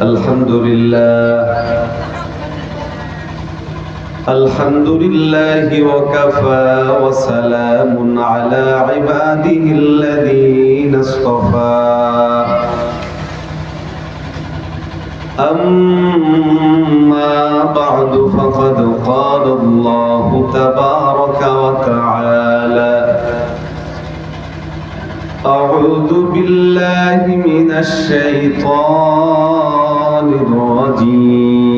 الحمد لله وكفى وسلام على عباده الذين اصطفى أما بعد فقد قال الله تبارك وتعالى أعوذ بالله من الشيطان الرجيم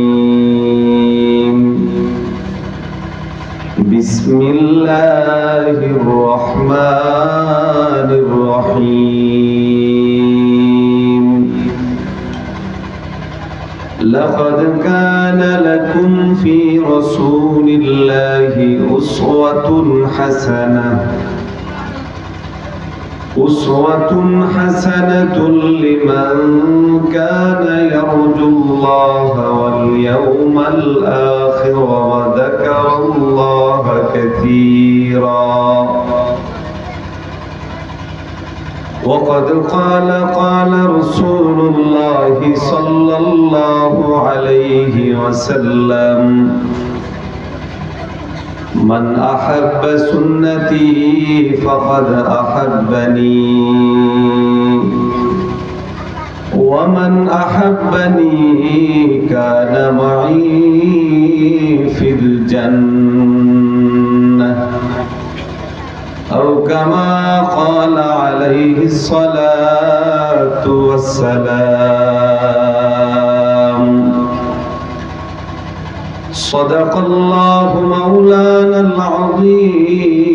بسم الله الرحمن الرحيم لقد كان لكم في رسول الله أسوة حسنة لمن كان يرجو الله واليوم الآخر وذكر الله كثيرا وقد قال رسول الله صلى الله عليه وسلم من أحب سنتي فقد أحبني ومن أحبني كان معي في الجنة أو كما قال عليه الصلاة والسلام صدق الله مولانا العظيم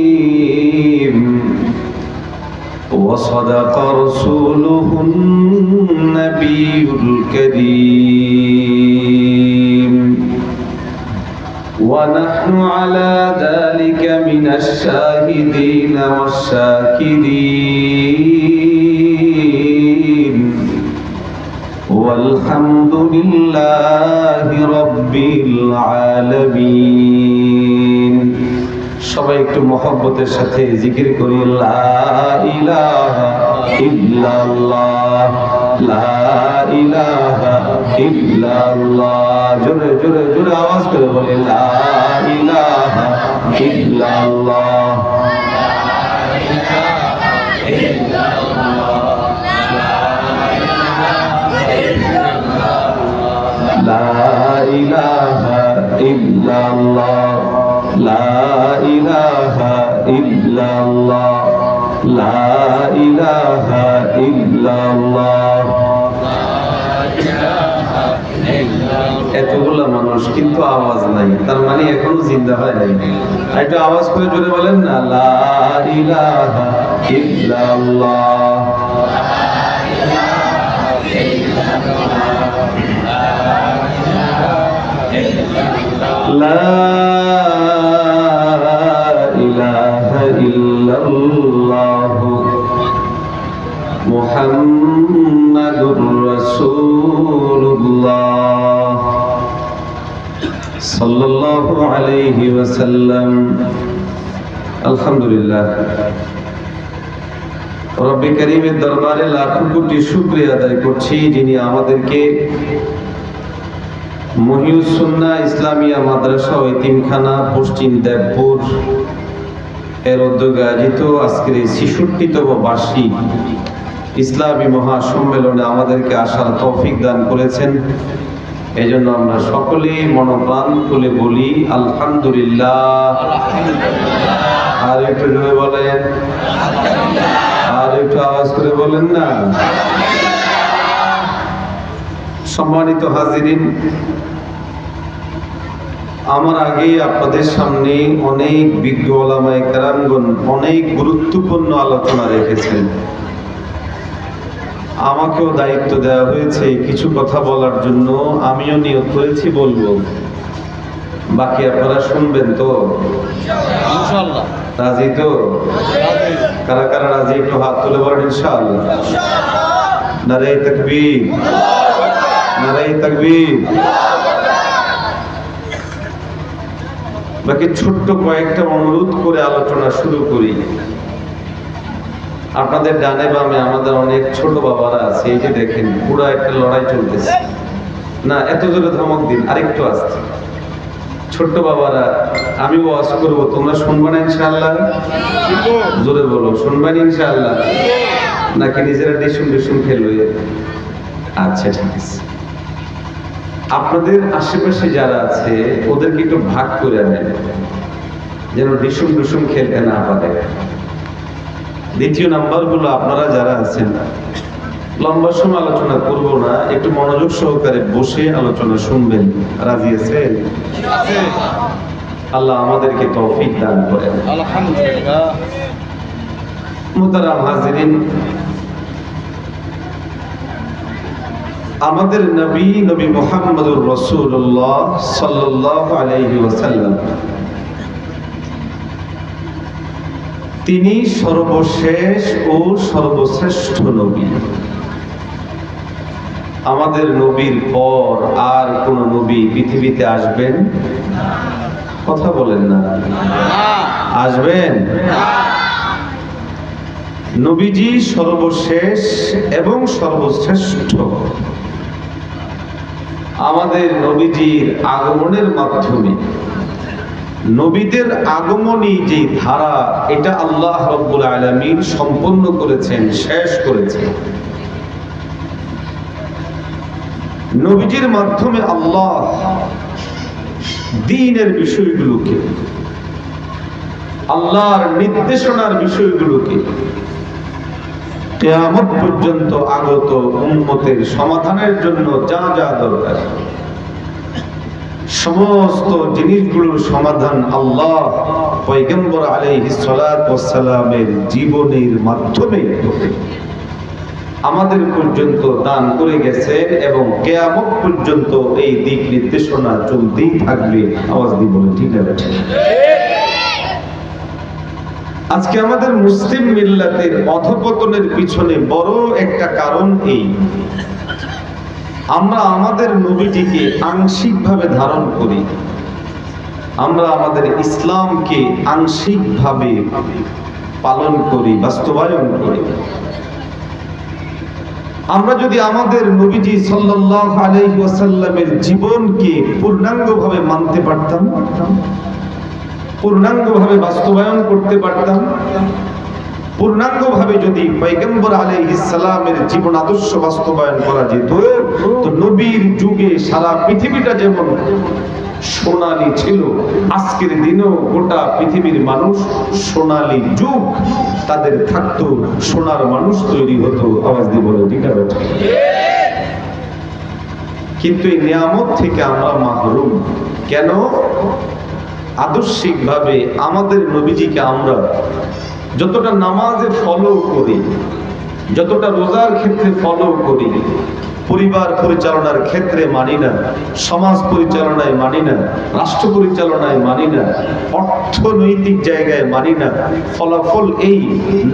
وصدق رسوله النبي الكريم ونحن على ذلك من الشاهدين والشاكرين والحمد لله رب العالمين সবাই একটু মহব্বতের সাথে জিকির করি লা ইলাহা ইল্লাল্লাহ লা ইলাহা ইল্লাল্লাহ জোরে জোরে জোরে আওয়াজ করে বলি লা ইলাহা ইল্লাল্লাহ লা ইলাহা ইল্লাল্লাহ লা ইলাহা ইল্লাল্লাহ লা ইলাহা ইল্লাল্লাহ এতগুলো মানুষ কিন্তু আওয়াজ নাই, তার মানে এখনো জিন্দা হয় নাই। একটু আওয়াজ করে জোরে বলেন না লা ইলাহা ইল্লাল্লাহ লা ইলাহা ইল্লাল্লাহ মুহাম্মাদুর রাসূলুল্লাহ সাল্লাল্লাহু আলাইহি ওয়াসাল্লাম। আলহামদুলিল্লাহ, রব্বে কারীমের দরবারে লাখো কোটি শুকরিয়া আদায় করছি, যিনি আমাদেরকে মহিউস সুন্নাহ ইসলামিয়া মাদ্রাসা ও এতিমখানা পশ্চিম দেবপুর এর উদ্যোগে আয়োজিত আজকের এই ৬৬তম বার্ষিক ইসলামী মহাসম্মেলনে আমাদেরকে আসার তৌফিক দান করেছেন। এই জন্য আমরা সকলেই মনোপ্রাণ খুলে বলি আলহামদুলিল্লাহ। আর একটু জোরে বলেন, আর একটু আওয়াজ করে বলেন না। সম্মানিত হাজিরিন, আমার আগেই আপনাদের সামনে অনেক বিজ্ঞ ওলামায়ে কেরামগণ অনেক গুরুত্বপূর্ণ আলোচনা রেখেছেন। আমাকেও দায়িত্ব দেওয়া হয়েছে কিছু কথা বলার জন্য, আমিও নিয়ত করেছি বলবো। বাকি আপনারা শুনবেন তো ইনশাআল্লাহ? রাজি তো? কারা কারা রাজি একটু হাত তুলে বলেন ইনশাআল্লাহ। নারে তাকবীর, নারে তাকবীর। বাকি ছোট্ট কয়েকটা অনুরোধ করে আলোচনা শুরু করি। আপনাদের ডানে বামে আমাদের অনেক ছোট বাবারা আছে, এই যে দেখেন পুরো একটা লড়াই চলতেছে। না, এত জোরে ধমক দিন, আরেকটু আসছে। ছোট্ট বাবারা, আমি ওয়াজ করব, তোমরা শুনবে না ইনশাআল্লাহ? জোরে বলো, শুনবে না ইনশাআল্লাহ? নাকি নিজেরা ডিসুম ডিসুম খেলবে? আচ্ছা, ঠিক আছে। আপনাদের আশেপাশে যারা আছে ওদেরকে একটু ভাগ করে নেন, যেন ডিসুম ডিসুম খেলতে না পারে। দ্বিতীয় নাম্বার গুলো, আপনারা যারা আছেন, লম্বা সময় আলোচনা করব না, একটু মনোযোগ সহকারে বসে আলোচনা শুনবেন। রাজি আছেন? আল্লাহ আমাদেরকে তৌফিক দান করেন। আলহামদুলিল্লাহ। মুহতারাম হাজিরিন, আমাদের নবী মুহাম্মদুর রাসূলুল্লাহ সাল্লাল্লাহু আলাইহি ওয়াসাল্লাম, তিনি সর্বশেষ ও সর্বশ্রেষ্ঠ নবী। আমাদের নবীর পর আর কোন নবী পৃথিবীতে আসবেন? কথা বলেন না, আসবেন? নবীজি সর্বশেষ এবং সর্বশ্রেষ্ঠ। আমাদের নবীজির আগমনের মাধ্যমে, নবীদের আগমনী যে ধারা, এটা আল্লাহ রাব্বুল আলামিন সম্পন্ন করেছেন, শেষ করেছেন। নবীজির মাধ্যমে আল্লাহ দ্বীনের বিষয়গুলোকে, আল্লাহর নির্দেশনার বিষয়গুলোকে কিয়ামত পর্যন্ত আগত উম্মতের সমাধানের জন্য যা যা দরকার, সমস্ত জিনিসগুলোর সমাধান আল্লাহ পয়গম্বর আলাইহিস সালাতু ওয়াস সালামের জীবনের মাধ্যমে আমাদের পর্যন্ত দান করে গেছেন এবং কিয়ামত পর্যন্ত এই দিক নির্দেশনা চলতেই থাকবে। আওয়াজ দিয়ে বলেন ঠিক আছে? আজকে আমাদের মুসলিম মিল্লাতের অধঃপতনের পিছনে বড় একটা কারণ এই, আমরা আমাদের নবীজিকে আংশিকভাবে ধারণ করি, আমরা আমাদের ইসলামকে আংশিকভাবে পালন করি, বাস্তবায়ন করি। আমরা যদি আমাদের নবীজি সাল্লাল্লাহু আলাইহি ওয়াসাল্লামের জীবনকে পূর্ণাঙ্গভাবে মানতে পারতাম, পূর্ণাঙ্গভাবে বাস্তবায়ন করতে পারতাম, পূর্ণাঙ্গভাবে যদি পয়গম্বর আলাইহিস সালামের জীবন আদর্শ বাস্তবায়ন করা যেত, তো নবীর যুগে সারা পৃথিবীটা যেমন সোনালী ছিল, আজকের দিনেও গোটা পৃথিবীর মানুষ সোনালী যুগ তাদের থাকতো, সোনার মানুষ তৈরি হতো। আওয়াজ দিয়ে বলে ঠিক আছে? কিন্তু এই নিয়ামত থেকে আমরা মাহরুম কেন? আদর্শিকভাবে আমাদের নবীজিকে আমরা যতটা নামাজে ফলো করি, যতটা রোজার ক্ষেত্রে ফলো করি, পরিবার পরিচালনার ক্ষেত্রে মানি না, সমাজ পরিচালনায় মানি না, রাষ্ট্র পরিচালনায় মানি না, অর্থনৈতিক জায়গায় মানি না। ফলাফল এই,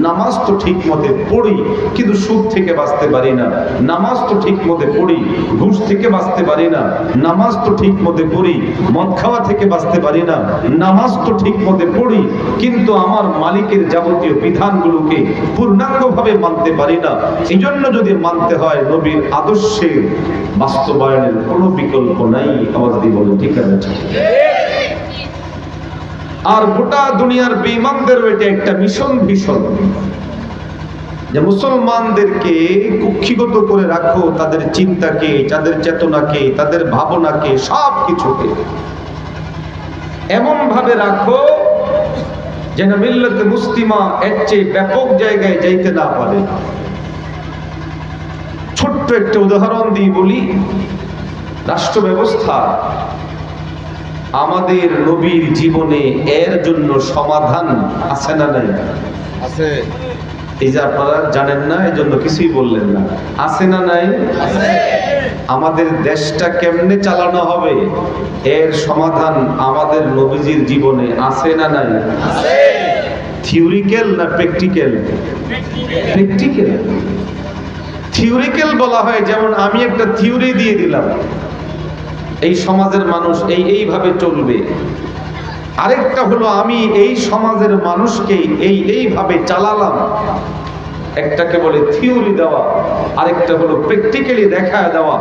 নামাজ তো ঠিক মতে পড়ি কিন্তু সুদ থেকে বাঁচতে পারি না, নামাজ তো ঠিক মতে পড়ি ঘুষ থেকে বাঁচতে পারি না, নামাজ তো ঠিক মতে পড়ি মদ খাওয়া থেকে বাঁচতে পারি না, নামাজ তো ঠিক মতে পড়ি কিন্তু আমার মালিকের যাবতীয় বিধানগুলোকে পূর্ণাঙ্গভাবে মানতে পারি না। এই জন্য যদি মানতে হয়, নবীর আদর্শের বাস্তবায়নের কোনো বিকল্প নাই। আওয়াজ দিয়ে বলেন ঠিক আছে? আর গোটা দুনিয়ার বেঈমানদের এটা একটা মিশন ভীষণ, যে মুসলমানদেরকে কুক্ষিগত করে রাখো, তাদের চিন্তাকে, তাদের চেতনাকে, তাদের ভাবনাকে, সব কিছুকে এমন ভাবে রাখো যেন মিল্লাতে মুসলিমা এর চেয়ে ব্যাপক জায়গায় যাইতে না পারে। ছোট্ট একটা উদাহরণ দিয়ে বলি, রাষ্ট্র ব্যবস্থা, আমাদের নবীর জীবনে এর জন্য সমাধান আছে না নাই? আছে। এই যে আপনারা জানেন না, এই জন্য কিছুই বললেন না। আছে না নাই? আছে। আমাদের দেশটা কেমনে চালানো হবে এর সমাধান আমাদের নবীজির জীবনে আছে না নাই? আছে। থিওরিক্যাল না প্র্যাকটিক্যাল? প্র্যাকটিক্যাল। থিওরিক্যাল বলা হয়, যেমন আমি একটা থিওরি দিয়ে দিলাম, এই সমাজের মানুষ এইভাবে চলবে। আরেকটা হলো আমি এই সমাজের মানুষকে এইভাবে চালালাম। একটাকে বলে থিওরি দেওয়া, আরেকটা হলো প্র্যাকটিক্যালি দেখা দেওয়া।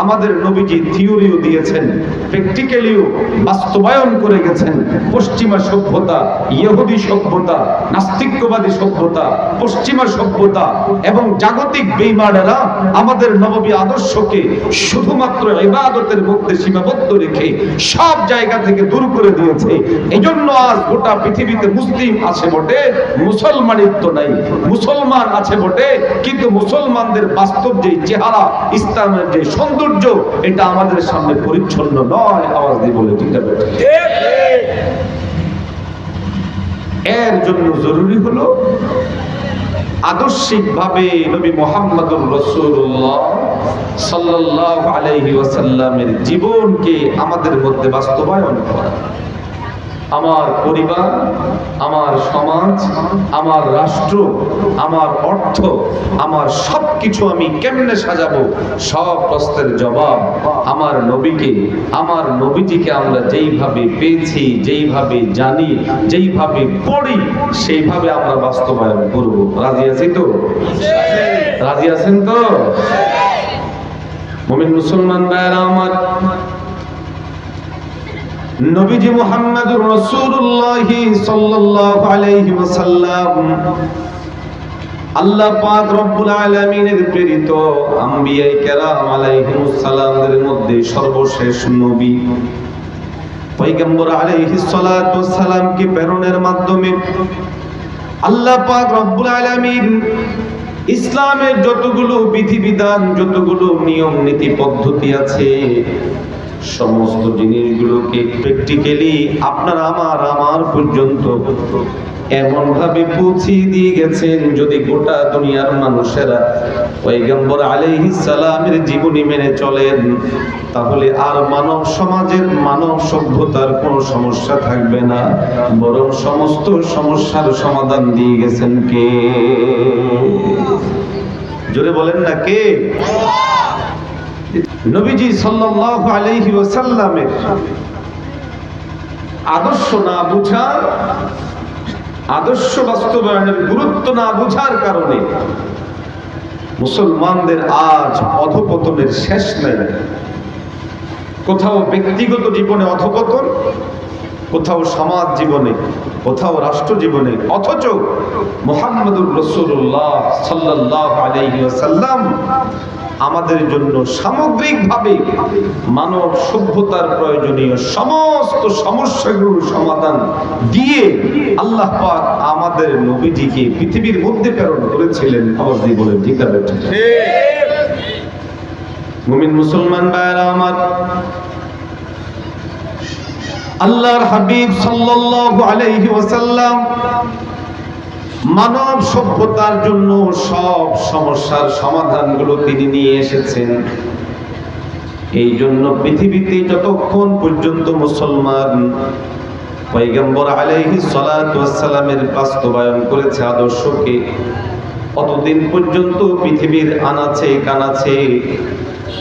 আমাদের নবীজি থিওরিও দিয়েছেন, প্র্যাকটিক্যালিও বাস্তবায়ন করে গেছেন। পশ্চিমা সভ্যতা, ইহুদি সভ্যতা, নাস্তিক্যবাদী সভ্যতা, পশ্চিমা সভ্যতা এবং জাগতিক বেঈমানেরা আমাদের নববী আদর্শকে শুধুমাত্র ইবাদতের মধ্যে সীমাবদ্ধ রেখে সব জায়গা থেকে দূর করে দিয়েছে। এজন্য আজ গোটা পৃথিবীতে মুসলিম আছে বটে, মুসলমানিত্ব নাই। মুসলমান আছে বটে, কিন্তু মুসলমানদের বাস্তব যে চেহারা, ইসলামের যে সৌন্দর্য, এটা আমাদের সামনে পরিচ্ছন্ন নয়। আওয়াজ দিয়ে বলে ঠিক আছে। এর জন্য জরুরি হলো আদর্শিকভাবে নবী মুহাম্মদুর রাসূলুল্লাহ সাল্লাল্লাহু আলাইহি ওয়াসাল্লামের জীবনকে আমাদের মধ্যে বাস্তবায়ন করা। আমার পরিবার, আমার সমাজ, আমার রাষ্ট্র, আমার অর্থ, আমার সবকিছু আমি কেমনে সাজাবো, সব প্রশ্নের জবাব আমার নবীকে, আমার নবীজিকে আমরা যেইভাবে পেয়েছি, যেইভাবে জানি, যেইভাবে পড়ি, সেইভাবে আমরা বাস্তবায়ন করব। রাজি আছি তো? রাজি আছেন তো? মুমিন মুসলমান ভাইরা আমার, নবীজি মুহাম্মদুর রাসূলুল্লাহ সাল্লাল্লাহু আলাইহি ওয়াসাল্লাম আল্লাহ পাক রব্বুল আলামিনের প্রেরিত আম্বিয়ায়ে কেরাম আলাইহিমুস সালামদের মধ্যে সর্বশেষ নবী। পয়গম্বর আলাইহিস সালাতু ওয়াস সালামকে প্রেরণের মাধ্যমে আল্লাহ পাক রব্বুল আলামিন ইসলামের যতগুলো বিধিবিধান, যতগুলো নিয়ম নীতি পদ্ধতি আছে, সমস্ত জিনিসগুলোকে প্র্যাকটিক্যালি আপনার আমার পর্যন্ত এমন ভাবে পৌঁছিয়ে দিয়ে গেছেন, যদি গোটা দুনিয়ার মানুষেরা পয়গম্বর আলাইহিস সালামের জীবনী মেনে চলেন, তাহলে আর মানব সমাজের, মানব সভ্যতার কোনো সমস্যা থাকবে না। বরং সমস্ত সমস্যার সমাধান দিয়ে গেছেন কে? জোরে বলেন না কে? নবীজি সাল্লাল্লাহু আলাইহি ওয়াসাল্লামের আদর্শ না বুঝা, আদর্শ বাস্তবায়নের গুরুত্ব না বুঝার কারণে মুসলমানদের আজ অধঃপতনের শেষ নাই। কোথাও ব্যক্তিগত জীবনে অধঃপতন, কোথাও সমাজ জীবনে, কোথাও রাষ্ট্র জীবনে, অথচ মুহাম্মদুর রাসূলুল্লাহ সাল্লাল্লাহু আলাইহি ওয়াসাল্লাম আমাদের জন্য সামগ্রিকভাবে মানব সভ্যতার প্রয়োজনীয় সমস্ত সমস্যাগুলোর সমাধান দিয়ে আল্লাহ পাক আমাদের নবীজিকে পৃথিবীর মধ্যে প্রেরণ করেছিলেন। আওয়াজ দিয়ে বলেন ঠিক আছে? মুমিন মুসলমান ভাইরা আমার, আল্লাহর হাবিব সাল্লাল্লাহু আলাইহি ওয়াসাল্লাম মানব সভ্যতার জন্য সব সমস্যার সমাধানগুলো তিনি নিয়ে এসেছেন। এই জন্য পৃথিবীতে যতক্ষণ পর্যন্ত মুসলমান পয়গম্বর আলাইহিস সালাতু ওয়াস সালামের বাস্তবায়ন করেছে আদর্শকে, অতদিন পর্যন্ত পৃথিবীর আনাচে কানাচে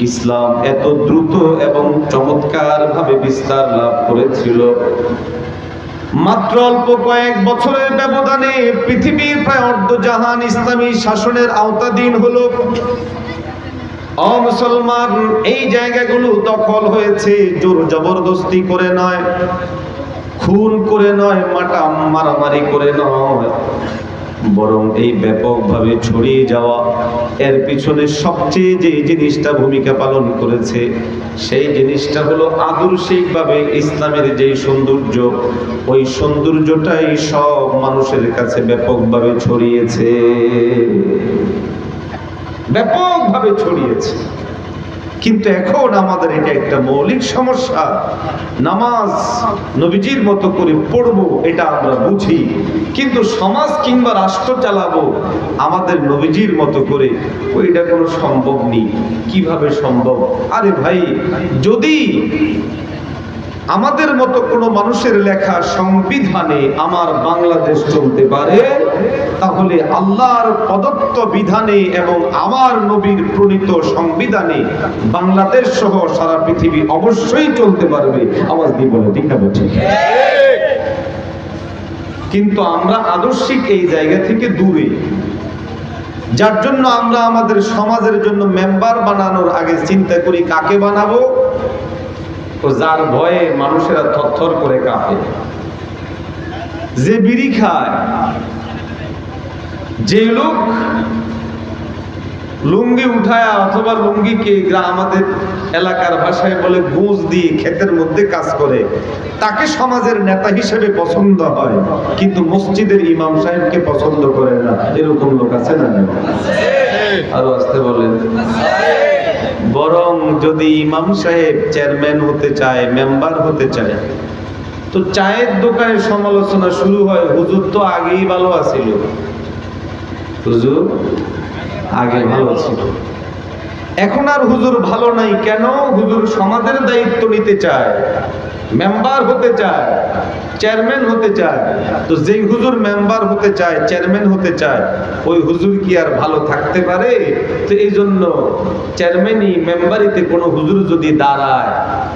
ইসলাম এত দ্রুত এবং চমৎকার ভাবে বিস্তার লাভ করেছিল। মাত্র অল্প কয়েক বছরের ব্যবধানে পৃথিবীর প্রায় অর্ধজাহান ইসলামী শাসনের আওতাধীন হলো। মুসলমান এই জায়গাগুলো দখল হয়েছে জোর জবরদস্তি করে নয়, খুন করে নয়, মারামারি করে নয়, বরং এই ব্যাপকভাবে ছড়িয়ে যাওয়া, এর পিছনে সবচেয়ে যে জিনিসটা ভূমিকা পালন করেছে, সেই জিনিসটা হলো আদর্শিকভাবে ইসলামের যে সৌন্দর্য, ওই সৌন্দর্যটাই সব মানুষের কাছে ব্যাপকভাবে ছড়িয়েছে, ব্যাপকভাবে ছড়িয়েছে। কিন্তু এখন আমাদের এটা একটা মৌলিক সমস্যা। নামাজ নবীজির মতো করে পড়বো, এটা আমরা বুঝি, কিন্তু সমাজ কিংবা রাষ্ট্র চালাবো আমাদের নবীজির মতো করে, ওইটা কোনো সম্ভব নেই। কিভাবে সম্ভব? আরে ভাই, যদি আমাদের মতো কোনো মানুষের লেখা সংবিধানে আমার বাংলাদেশ চলতে পারে, তাহলে আল্লাহর প্রদত্ত বিধানে এবং আমার নবীর প্রণীত সংবিধানে বাংলাদেশ সহ সারা পৃথিবী অবশ্যই চলতে পারবে। আওয়াজ দিয়ে বলে ঠিক না? ঠিক। কিন্তু আমরা আদর্শিক এই জায়গা থেকে দূরে। যার জন্য আমরা আমাদের সমাজের জন্য মেম্বার বানানোর আগে চিন্তা করি কাকে বানাবো, ও যার ভয়ে মানুষেরা থরথর করে কাঁপে, যে বিড়ি খায়, যে লোক লুঙ্গি উঠায় অথবা লুঙ্গিকে আমাদের এলাকার ভাষায় বলে গুঁজ দিয়ে ক্ষেতের মধ্যে কাজ করে, তাকে সমাজের নেতা হিসেবে পছন্দ হয়, কিন্তু মসজিদের ইমাম সাহেবকে পছন্দ করে না, এরকম লোক আছে না? আরো আসতে বলেন। বরং যদি ইমাম সাহেব চেয়ারম্যান হতে চায়, মেম্বার হতে চায়, তো চায়ের দোকানের সমালোচনা শুরু হয়, হুজুর তো আগেই ভালো আছিল, হুজুর আগে ভালো ছিল, এখন আর হুজুর ভালো নাই কেন? হুজুর সমাজের দায়িত্ব নিতে চায়, মেম্বার হতে চায়, চেয়ারম্যান হতে চায়। তো যেই হুজুর মেম্বার হতে চায়, চেয়ারম্যান হতে চায়, ওই হুজুর কি আর ভালো থাকতে পারে? তো এই জন্য চেয়ারম্যানই মেম্বারিতে কোনো হুজুর যদি দাঁড়ায়,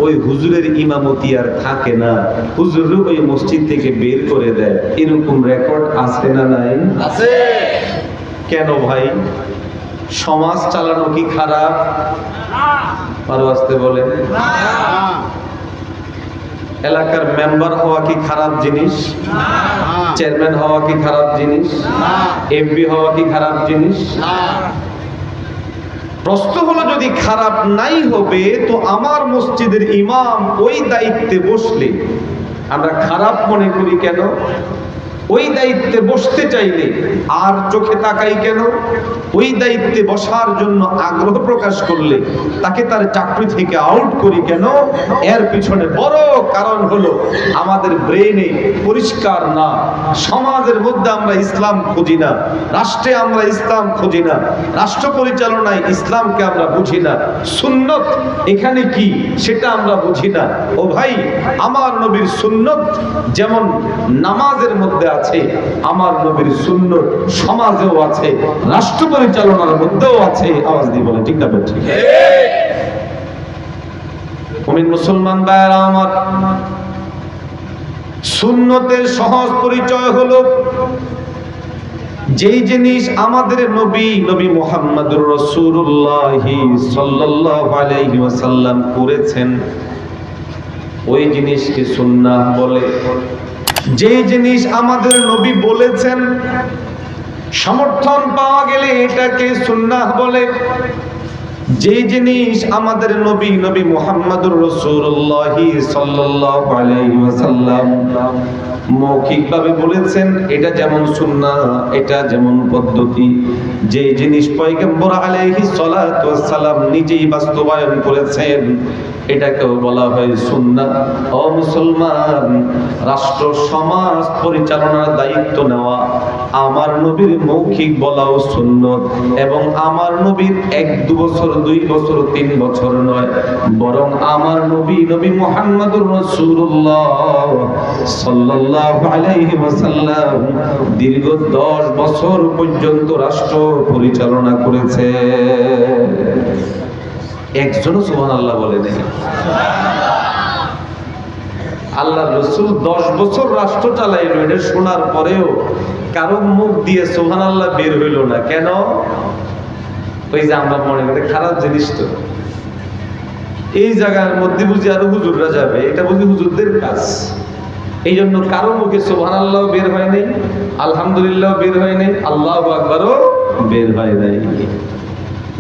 ওই হুজুরের ইমামতি আর থাকে না, হুজুর ওই মসজিদ থেকে বের করে দেয়। এরকম রেকর্ড আছে না নাই? আছে। কেন ভাই? সমাজ চালানো কি খারাপ? আরো আসতে বলে। এলাকার মেম্বার হওয়া কি খারাপ জিনিস? চেয়ারম্যান হওয়া কি খারাপ জিনিস? এমপি হওয়া কি খারাপ জিনিস? প্রশ্ন হলো, যদি খারাপ নাই হবে, তো আমার মসজিদের ইমাম ওই দায়িত্বে বসলে আমরা খারাপ মনে করি কেন? ওই দায়িত্বে বসতে চাইলে আর চোখে তাকাই কেন? ওই দায়িত্বে বসার জন্য আগ্রহ প্রকাশ করলে তাকে তার চাকরি থেকে আউট করি কেন? এর পিছনে বড় কারণ হলো আমাদের ব্রেইনে পরিষ্কার না। সমাজের মধ্যে আমরা ইসলাম খুঁজি না, রাষ্ট্রে আমরা ইসলাম খুঁজি না, রাষ্ট্র পরিচালনায় ইসলামকে আমরা বুঝি না, সুন্নত এখানে কি সেটা আমরা বুঝি না। ও ভাই, আমার নবীর সুন্নত যেমন নামাজের মধ্যে আছে, আমার নবীর সুন্নত সমাজেও আছে, রাষ্ট্র পরিচালনার মধ্যেও আছে। আওয়াজ দিয়ে বলে ঠিক না? ঠিক। মুমিন মুসলমান ভাইরা আমার, সুন্নতের সহজ পরিচয় হলো যেই জিনিস আমাদের নবী মুহাম্মদুর রাসূলুল্লাহ সাল্লাল্লাহু আলাইহি ওয়াসাল্লাম করেছেন, ওই জিনিসকে সুন্নাহ বলে। যে জিনিস আমাদের নবী বলেছেন, সমর্থন পাওয়া গেলে এটাকে সুন্নাহ বলে। যে জিনিস আমাদের নবী মুহাম্মদুর রাসূলুল্লাহ সাল্লাল্লাহু আলাইহি ওয়াসাল্লাম মৌখিকভাবে বলেছেন, এটা যেমন সুন্নাহ, এটা যেমন পদ্ধতি। যে জিনিস পয়গম্বর আলাইহিস সালাতু ওয়াস সালাম নিজেই বাস্তবায়ন করেছেন, এটাকেও বলা হয় সুন্নাহ। ও মুসলমান, রাষ্ট্র সমাজ পরিচালনার দায়িত্ব নেওয়া আমার নবীর মৌখিক বলাও সুন্নত, এবং আমার নবীর 1-2 বছর 2 বছর 3 বছর নয়, বরং আমার নবী মুহাম্মদুর রাসূলুল্লাহ সাল্লাল্লাহু আলাইহি ওয়াসাল্লাম দীর্ঘ 10 বছর পর্যন্ত রাষ্ট্র পরিচালনা করেছে। একজনও সুবহানাল্লাহ বলে নাই। আল্লাহ রাসূল 10 বছর রাষ্ট্র চালাইলো, এটা শোনার পরেও কারো মুখ দিয়ে সুবহানাল্লাহ বের হইল না। কেন? ওই যে আমরা মনে করি খারাপ জিনিস, তো এই জায়গার মধ্যে বুঝি আরো হুজুররা যাবে, এটা বুঝি হুজুরদের কাজ। এই জন্য কারো মুখে সুবহানাল্লাহ বের হয় নাই, আলহামদুলিল্লাহ বের হয় নাই, আল্লাহু আকবারও বের হয় নাই।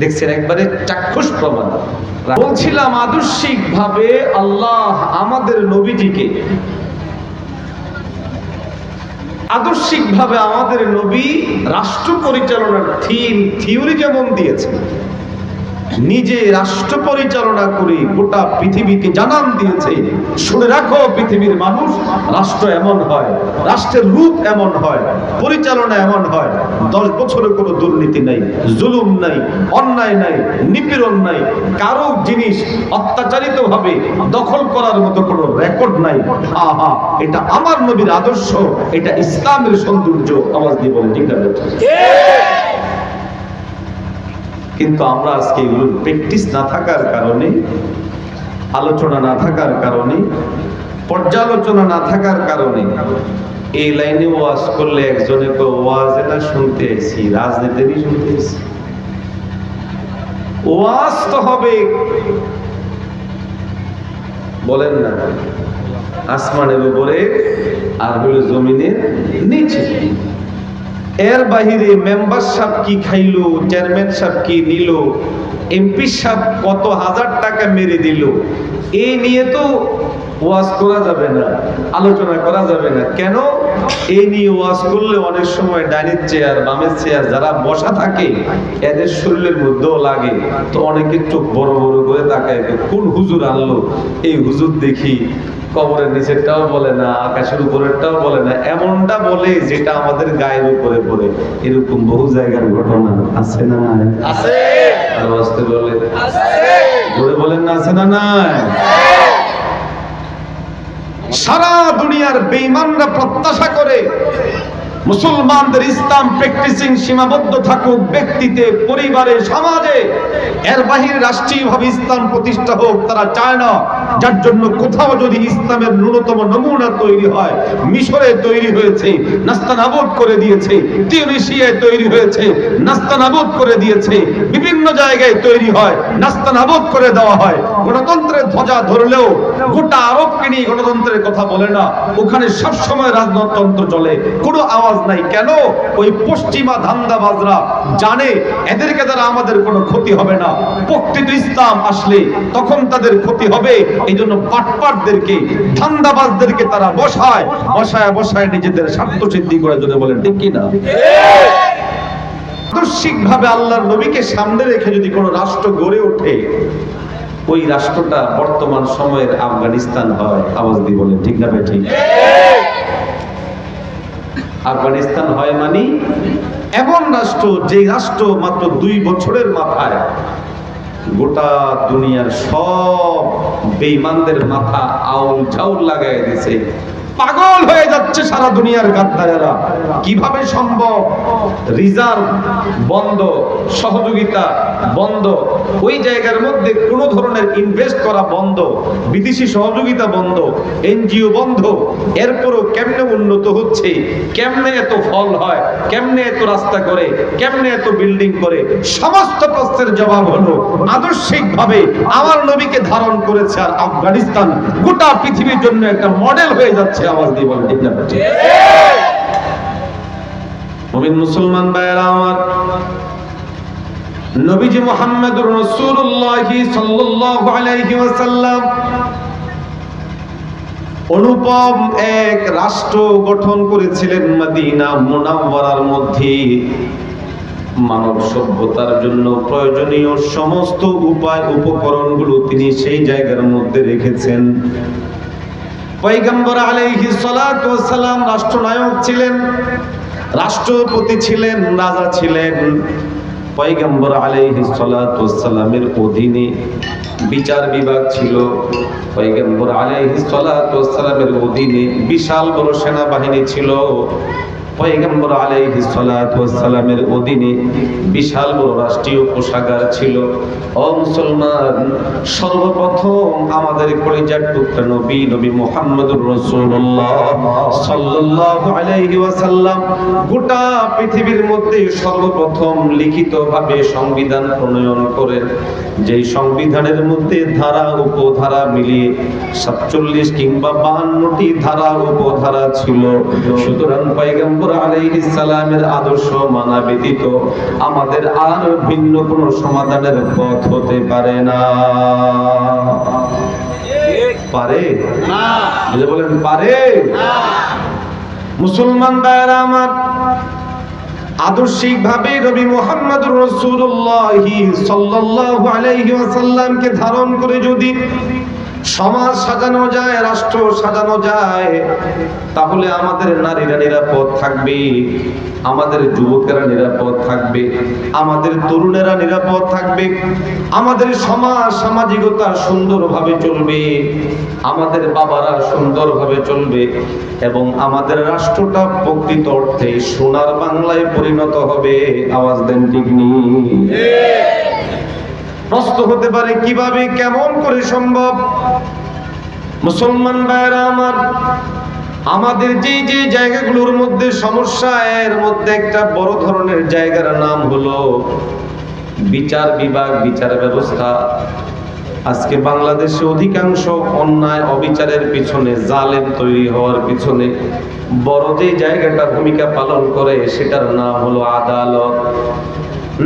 দেখছেন, একবারে চাক্ষুষ প্রমাণ। বলছিলাম, আদর্শিক ভাবে আল্লাহ আমাদের নবীজিকে, আদর্শিক ভাবে আমাদের নবী রাষ্ট্র পরিচালনার থিওরি যেমন দিয়েছে, নিজে রাষ্ট্র পরিচালনা করে গোটা পৃথিবীকে জানান দিয়েছে, শুনে রাখো পৃথিবীর মানুষ, রাষ্ট্র এমন হয়, রাষ্ট্রের রূপ এমন হয়, পরিচালনা এমন হয়। 10 বছরে কোনো দুর্নীতি নাই, জুলুম নাই, অন্যায় নাই, নিপীড়ন নাই, কারো জিনিস অত্যাচারিত ভাবে দখল করার মতো কোনো রেকর্ড নাই। আহা, এটা আমার নবীর আদর্শ, এটা ইসলামের সৌন্দর্য। আওয়াজ দিয়ে বলে ঠিক না? কিন্তু আমরা আজকে এগুলোর প্র্যাকটিস না থাকার কারণে, আলোচনা না থাকার কারণে, পর্যালোচনা না থাকার কারণে এই লাইনে ওয়াজ করলে একজনে ওয়াজে না শুনতে আইছি, রাজনীতিরই শুনতে আইছি। ওয়াজ তো হবে, বলেন না, আসমানের উপরে আর হলো জমিনের নিচে। এর বাহিরে মেম্বার সাহেব কি খাইলো, চেয়ারম্যান সাহেব কি নিল, এমপি সাহেব কত হাজার টাকা মেরে দিল, এই নিয়ে তো ওয়াজ করা যাবে না, আলোচনা করা যাবে না। কেন? এই নিয়ে ওয়াজ করলে অনেক সময় ডাইনের চেয়ার, বামের চেয়ার যারা বসা থাকে এদের শরীরের মধ্যেও লাগে, তো অনেকে চোখ বড় বড় করে তাকায়, কোন হুজুর আনলো, এই হুজুর দেখি কবরের নিচেরটাও বলে না, আকাশের উপরেরটাও বলে না, এমনটা বলে যেটা আমাদের গায়ের উপরে পড়ে। এরকম বহু জায়গার ঘটনা আছে না নাই? আছে। আর আসতে বলে আছে, জোরে বলেন না আছে না নাই? সারা দুনিয়ার বেঈমানরা প্রত্যাশা করে মুসলমানদের ইসলাম প্র্যাকটিসিং সীমাবদ্ধ থাকুক ব্যক্তিতে, পরিবারে, সমাজে, এর বাহিরে রাষ্ট্রীয়ভাবে ইসলাম প্রতিষ্ঠা হোক তারা চায় না। যার জন্য কোথাও যদি ইসলামের ন্যূনতম নমুনা তৈরি হয়, মিশরে তৈরি হয়েছে, নাস্তানাবুদ করে দিয়েছে, তিউনিসিয়ায় তৈরি হয়েছে, নাস্তানাবুদ করে দিয়েছে, বিভিন্ন জায়গায় তৈরি হয়, নাস্তানাবুদ করে দেওয়া হয়। গণতন্ত্রের ধ্বজা ধরলেও গোটা আরবকে নিয়ে গণতন্ত্রের কথা বলে না, ওখানে সবসময় রাজতন্ত্র চলে, কোনো আওয়াজ নাই। কেন? ওই পশ্চিমা ধান্দাবাজরা জানে এদেরকে দ্বারা আমাদের কোনো ক্ষতি হবে না, প্রকৃত ইসলাম আসলে তখন তাদের ক্ষতি হবে। এই জন্য পাটপাটদেরকে, ধান্দাবাজদেরকে তারা বসায় বসায় বসায় নিজেদের স্বার্থ সিদ্ধি করে, যদি বলেন ঠিক কিনা। আদর্শিক ভাবে আল্লাহর নবীকে সামনে রেখে যদি কোনো রাষ্ট্র গড়ে ওঠে, ওই রাষ্ট্রটা বর্তমান সময়ের আফগানিস্তান হয়। আওয়াজ দিয়ে বলেন ঠিক না? ঠিক। আফগানিস্তান হয় মানে এমন রাষ্ট্র, যে রাষ্ট্র মাত্র 2 বছরের মাথায় গোটা দুনিয়ার সব বেঈমানদের মাথা আউল ঝাউল লাগাই দিয়েছে, পাগল হয়ে যাচ্ছে সারা দুনিয়ার গাদ্দারেরা। কিভাবে সম্ভব? রিজার্ভ বন্ধ, সহযোগিতা বন্ধ, ওই জায়গার মধ্যে কোন ধরনের ইনভেস্ট করা বন্ধ, বিদেশি সহযোগিতা বন্ধ, এনজিও বন্ধ। এরপরও কেমনে উন্নত হচ্ছে, কেমনে এত ফল হয়, কেমনে এত রাস্তা করে, কেমনে এত বিল্ডিং করে, সমস্ত প্রশ্নের জবাব হলো আদর্শিকভাবে আমার নবীকে ধারণ করেছে। আর আফগানিস্তান গোটা পৃথিবীর জন্য একটা মডেল হয়ে যাচ্ছে। আওয়াজ দিয়ে বলেন ঠিক না? মুমিন মুসলমান ভাইরা আমার, নবীজি মুহাম্মদুর রাসূলুল্লাহ সাল্লাল্লাহু আলাইহি ওয়াসাল্লাম অনুপম এক রাষ্ট্র গঠন করেছিলেন মদিনা মুনাওয়ারার মধ্যে। মানব সভ্যতার জন্য প্রয়োজনীয় সমস্ত উপায় উপকরণগুলো তিনি সেই জায়গার মধ্যে রেখেছেন। পয়গম্বর আলাইহিস সালাতু ওয়াস সালাম রাষ্ট্রনায়ক ছিলেন, রাষ্ট্রপতি ছিলেন, রাজা ছিলেন। পয়গম্বর আলাইহিস সালাতু ওয়াস সালামের অধীনে বিচার বিভাগ ছিল। পয়গম্বর আলাইহিস সালাতু ওয়াস সালামের অধীনে বিশাল বড় সেনাবাহিনী ছিল। পয়গম্বর আলাইহিস সালাতু ওয়াস সালামের অধীনে বিশাল বড় রাষ্ট্রীয় কোষাগার ছিল। ও মুসলমান, সর্বপ্রথম আমাদের কলিজার টুকরা নবী, নবী মুহাম্মদুর রাসূলুল্লাহ সাল্লাল্লাহু আলাইহি ওয়াসাল্লাম গোটা পৃথিবীর মধ্যে সর্বপ্রথম লিখিতভাবে সংবিধান প্রণয়ন করেন। যেই সংবিধানের মধ্যে ধারা উপধারা মিলিয়ে 47 কিংবা 52টি ধারা উপধারা ছিল। সুতরাং পয়গম্বর আলাইহিস সালামের আদর্শ মানা ব্যতীত আমাদের আর ভিন্ন কোনো সমাধানের পথ হতে পারে না। পারে না? বলেন পারে না? মুসলমান ভাইরা আমার, আদর্শিক ভাবে নবী মুহাম্মদুর রাসূলুল্লাহ সাল্লাল্লাহু আলাইহি ওয়াসাল্লামকে ধারণ করে যদি সমাজ সাজানো যায়, রাষ্ট্র সাজানো যায়, তাহলে আমাদের নারীরা নিরাপদ থাকবে, আমাদের যুবকেরা নিরাপদ থাকবে, আমাদের তরুণেরা নিরাপদ থাকবে, আমাদের সমাজ সামাজিকতা সুন্দরভাবে চলবে, আমাদের বাবারা সুন্দরভাবে চলবে এবং আমাদের রাষ্ট্রটা প্রকৃত অর্থে সোনার বাংলায় পরিণত হবে। আওয়াজ দেন ঠিক নেই? প্রশ্ন হতে পারে কিভাবে, কেমন করে সম্ভব? মুসলমান ভাইরা আমার, আমাদের যে জায়গাগুলোর মধ্যে সমস্যা, এর মধ্যে একটা বড় ধরনের জায়গার নাম হলো বিচার বিভাগ, বিচার ব্যবস্থা। আজকে বাংলাদেশে অধিকাংশ অন্যায় অবিচারের পিছনে, জালেম তৈরি হওয়ার পিছনে বড় যে জায়গাটা ভূমিকা পালন করে সেটার নাম হলো আদালত।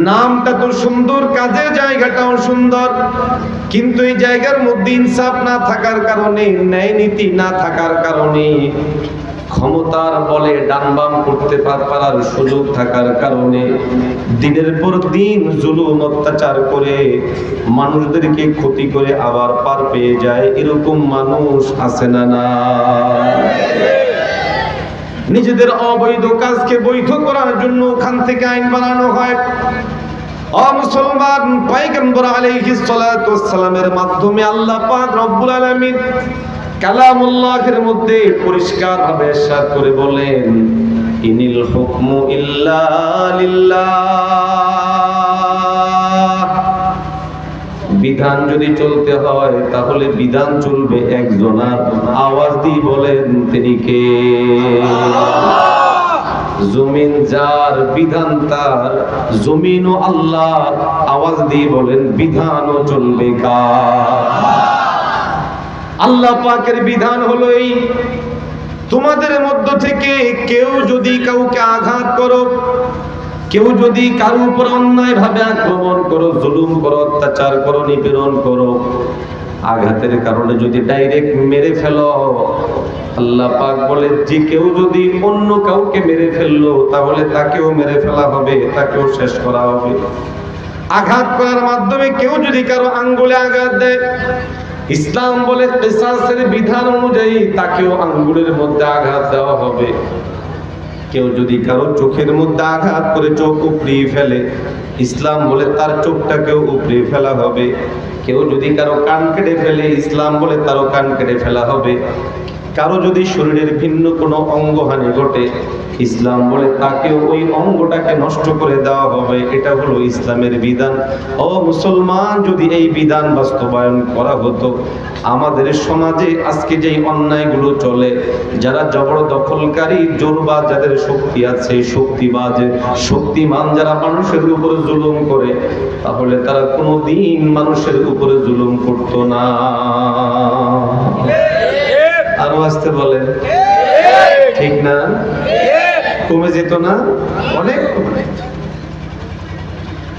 নামটা তো সুন্দর, কাজের জায়গাটাও সুন্দর, কিন্তু এই জায়গার মধ্যে ইনসাফ না থাকার কারণে, ন্যায় নীতি না থাকার কারণে, ক্ষমতার বলে ডান বাম করতে পারার সুযোগ থাকার কারণে দিনের পর দিন জুলুম অত্যাচার করে মানুষদেরকে ক্ষতি করে আবার পার পেয়ে যায়। এরকম মানুষ আছে না? না, নিজেদের অবৈধ কাজকে বৈধ করার জন্য ওখান থেকে আইন বানানো হয়। মুসলমান, পয়গম্বর আলাইহিস সালাতু ওয়াস সালামের মাধ্যমে আল্লাহ পাক রব্বুল আলামিন কালামুল্লাহের মধ্যে পরিষ্কার ভাবে ইরশাদ করে বলেন, ইনিল হুকমু ইল্লা লিল্লাহ। বিধান যদি চলতে হয় তাহলে বিধান চলবে একজনার। আওয়াজ দিয়ে বলেন তিনি কে? জমিন যার, বিধান তার। জমিন ও আল্লাহ। আওয়াজ দিয়ে বলেন বিধানও চলবে কার? আল্লাহ পাকের বিধান হলো এই, তোমাদের মধ্য থেকে কেউ যদি কাউকে আঘাত করো, কেউ যদি কারো উপর অন্যায় ভাবে আক্রমণ করো, জুলুম করো, অত্যাচার করো, নিপীড়ন করো, আঘাতের কারণে যদি ডাইরেক্ট মেরে ফেলো, আল্লাহ পাক বলে যে কেউ যদি অন্য কাউকে মেরে ফেললো তাহলে তাকেও মেরে ফেলা হবে, তাকেও শেষ করা হবে। আঘাত করার মাধ্যমে কেউ যদি কারো আঙ্গুলে আঘাত দেয়, ইসলাম বলে কিসাসের বিধান অনুযায়ী তাকেও আঙ্গুলের মধ্যে আঘাত দেওয়া হবে। কেউ যদি কারো চোখের মধ্যে আঘাত করে চোখ উপড়িয়ে ফেলে, ইসলাম বলে তার চোখটাকেও উপড়িয়ে ফেলা হবে। কেউ যদি কারো কান কেটে ফেলে, ইসলাম বলে তারও কান কেটে ফেলা হবে। কারো যদি শরীরের ভিন্ন কোনো অঙ্গহানি ঘটে, ইসলাম বলে তাকেও ওই অঙ্গটাকে নষ্ট করে দেওয়া হবে। এটা হলো ইসলামের বিধান। ও মুসলমান, যদি এই বিধান বাস্তবায়ন করা হতো, আমাদের সমাজে আজকে যেই অন্যায়গুলো চলে, যারা জবরদখলকারী, জোরবাজ, যাদের শক্তি আছে, শক্তিবাজ, শক্তিমান যারা মানুষের উপরে জুলুম করে, তাহলে তারা কোনোদিন মানুষের উপরে জুলুম করতো না। আরো আসতে বলেন, ঠিক না? কমে যেত না? অনেক।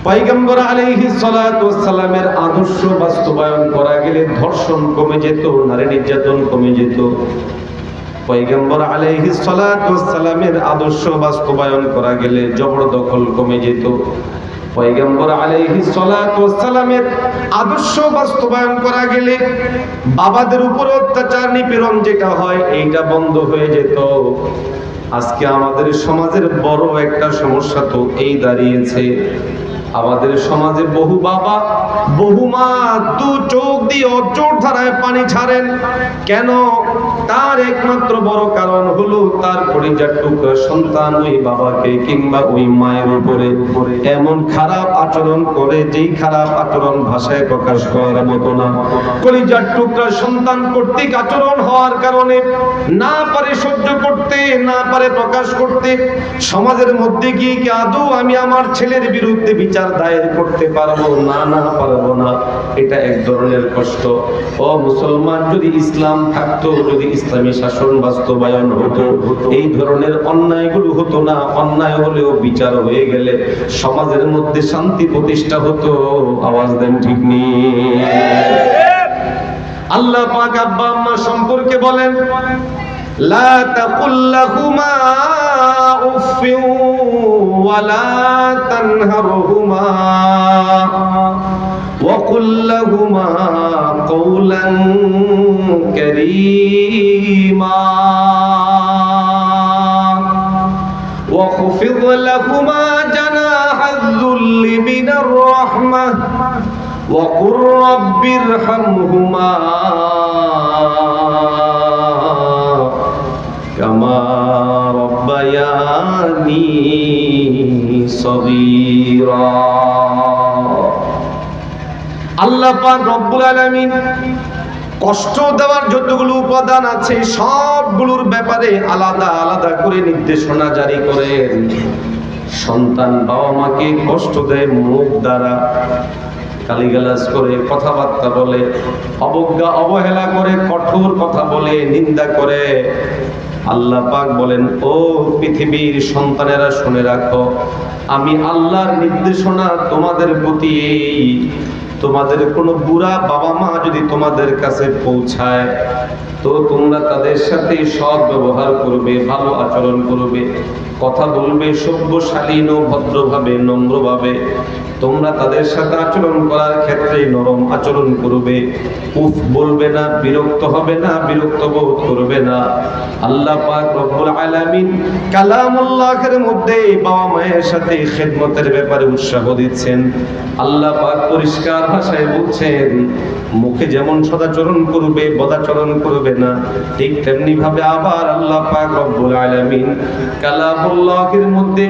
পয়গম্বর আলাইহিস সালাতু ওয়াস সালামের আদর্শ বাস্তবায়ন করা গেলে ধর্ষণ কমে যেত, নারী নির্যাতন কমে যেত। পয়গম্বর আলাইহিস সালাতু ওয়াস সালামের আদর্শ বাস্তবায়ন করা গেলে জবরদখল কমে যেত। পয়গম্বর আলাইহিস সালাতু ওয়াস সালামের আদর্শ বাস্তবায়ন করা গেলে বাবাদের উপর অত্যাচার, নিপীড়ন যেটা হয়, এইটা বন্ধ হয়ে যেত। আজকে আমাদের সমাজের বড় একটা সমস্যা তো এই দাঁড়িয়েছে, আমাদের সমাজে বহু বাবা, বহু মা দু চোখ দিয়ে অজর ধারায় পানি ছাড়েন। কেন? তার একমাত্র বড় কারণ হলো তার কলিজার টুকরা সন্তান ওই বাবাকে কিংবা ওই মায়ের উপরে এমন খারাপ আচরণ করে, যেই খারাপ আচরণ ভাষায় প্রকাশ করার মতো না। কলিজার টুকরা সন্তান কর্তৃক আচরণ হওয়ার কারণে না পারে সহ্য করতে, না পারে প্রকাশ করতে। সমাজের মধ্যে গিয়ে কি আদৌ আমি আমার ছেলের বিরুদ্ধে বিচার দায়ের করতে পারবো? না, না পারবো না। এটা এক ধরনের কষ্ট। ও মুসলমান, যদি ইসলাম থাকতো, যদি ইসলামী শাসন বাস্তবায়ন হতো, এই ধরনের অন্যায়গুলো হতো না। অন্যায় হলেও বিচার হয়ে গেলে সমাজের মধ্যে শান্তি প্রতিষ্ঠা হতো। আওয়াজ দেন ঠিক নেই? আল্লাহ পাক আব্বা আম্মা সম্পর্কে বলেন, লা তাকুল লাহুমা উফিন ওয়া লা তানহারহুমা ওয়া কুল লাহুমা কওলান কারীমা ওয়া খুফিদ লাহুমা জানাহায যুল্লি মিনার রাহমাহ ওয়া কুর রাব্বিরহামহুমা কামা রব্বায়ানি সগীরা। আল্লাহ পাক রব্বুল আলামিন কষ্ট দেওয়ার যতগুলো উপাদান আছে সবগুলোর ব্যাপারে আলাদা আলাদা করে নির্দেশনা জারি করেন। সন্তান বাবা মাকে কষ্ট দেয় মুখ দ্বারা, গালিগালাজ করে, কথাবার্তা বলে, অবজ্ঞা অবহেলা করে, কঠোর কথা বলে, নিন্দা করে। আল্লাহ পাক বলেন, ও পৃথিবীর সন্তানেরা শুনে রাখো, আমি আল্লাহর নির্দেশনা তোমাদের প্রতি এই, তোমাদের কোনো বুড়া বাবা মা যদি তোমাদের কাছে পৌঁছায় তো তোমরা তাদের সাথে সৎ ব্যবহার করবে, ভালো আচরণ করবে, কথা বলবে সভ্যশালীন ও ভদ্রভাবে, নম্রভাবে। তোমরা তাদের সাথে আচরণ করার ক্ষেত্রে নরম আচরণ করবে, উফ বলবে না, বিরক্ত হবে না, বিরক্ত বোধ করবে না। আল্লাহ পাক রব্বুল আলামিন কালামুল্লাহের মধ্যে বাবা মায়ের সাথে খেদমতের ব্যাপারে উৎসাহ দিচ্ছেন। আল্লাহ পাক পরিষ্কার ভাষায় বলছেন, মুখে যেমন সদাচরণ করবে, বদাচরণ করবে না, ঠিক তেমনি ভাবে আবার আল্লাহ পাক রব্বুল আলামিন কালামুল্লাহের মধ্যে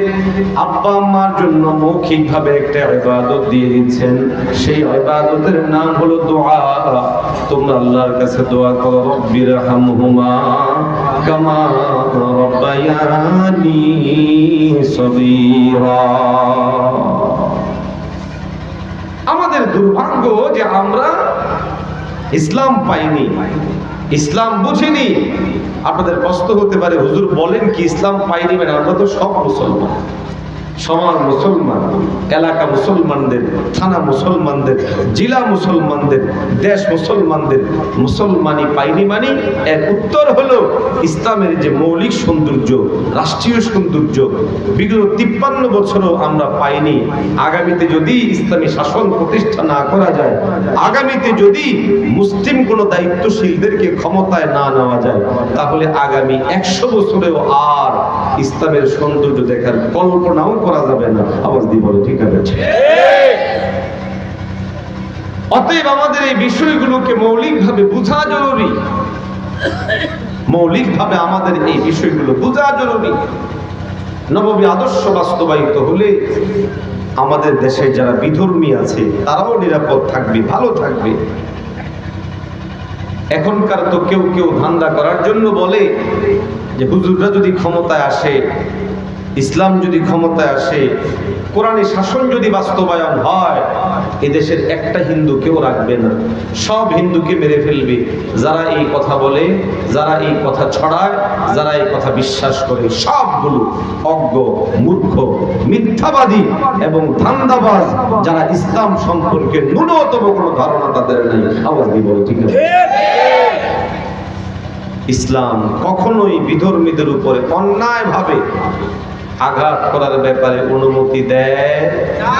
আব্বা আম্মার জন্য মৌখিক ভাবে একটা ইবাদত দিয়ে দিচ্ছেন। সেই ইবাদতের নাম হলো দোয়া। তোমরা আল্লাহর কাছে দোয়া করো, রব্বিরহামহুমা কামা রব্বায়ানি সগীরা। আমাদের দুর্ভাগ্য যে আমরা ইসলাম পাইনি, ইসলাম বুঝিনি। আপনাদের প্রশ্ন হতে পারে, হুজুর বলেন কি ইসলাম পাইনি মানে? আমরা তো সব মুসলমান, সমাজ মুসলমান, এলাকা মুসলমানদের, থানা মুসলমানদের, জেলা মুসলমানদের, দেশ মুসলমানদের। মুসলমানই পাইনি মানে এর উত্তর হলো ইসলামের যে মৌলিক সৌন্দর্য, রাষ্ট্রীয় সৌন্দর্য বিগত 53 বছরও আমরা পাইনি। আগামীতে যদি ইসলামী শাসন প্রতিষ্ঠা না করা যায়, আগামীতে যদি মুসলিম কোনো দায়িত্বশীলদেরকে ক্ষমতায় না নেওয়া যায়, তাহলে আগামী 100 বছরেও আর ইসলামের সৌন্দর্য দেখার কল্পনাও করা যাবে না। আওয়াজ দিয়ে বলো ঠিক আছে? অতএব আমাদের এই বিষয়গুলোকে মৌলিকভাবে বোঝা জরুরি, মৌলিকভাবে আমাদের এই বিষয়গুলো বোঝা জরুরি। নববী আদর্শ বাস্তবায়িত হলে আমাদের দেশে যারা বিধর্মী আছে তারাও নিরাপদ থাকবে, ভালো থাকবে। এখনকার তো কেউ কেউ ধান্দা করার জন্য বলে যে হুজুররা যদি ক্ষমতায় আসে, ইসলাম যদি ক্ষমতায় আসে, কোরআনী শাসন যদি বাস্তবায়ন হয়, এদেশের একটা হিন্দু কেউ রাখবে না, সব হিন্দুকে মেরে ফেলবে। যারা এই কথা বলে, যারা এই কথা ছড়ায়, যারা এই কথা বিশ্বাস করে, সবগুলো অজ্ঞ, মূর্খ, মিথ্যাবাদী এবং ধান্দাবাজ, যারা ইসলাম সম্পর্কে ন্যূনতম কোনো ধারণা তাদের নেই। আওয়াজ দিয়ে বলো ঠিক আছে? ইসলাম কখনোই বিধর্মীদের উপরে অন্যায়ভাবে আঘাত করার ব্যাপারে অনুমতি দেয় না।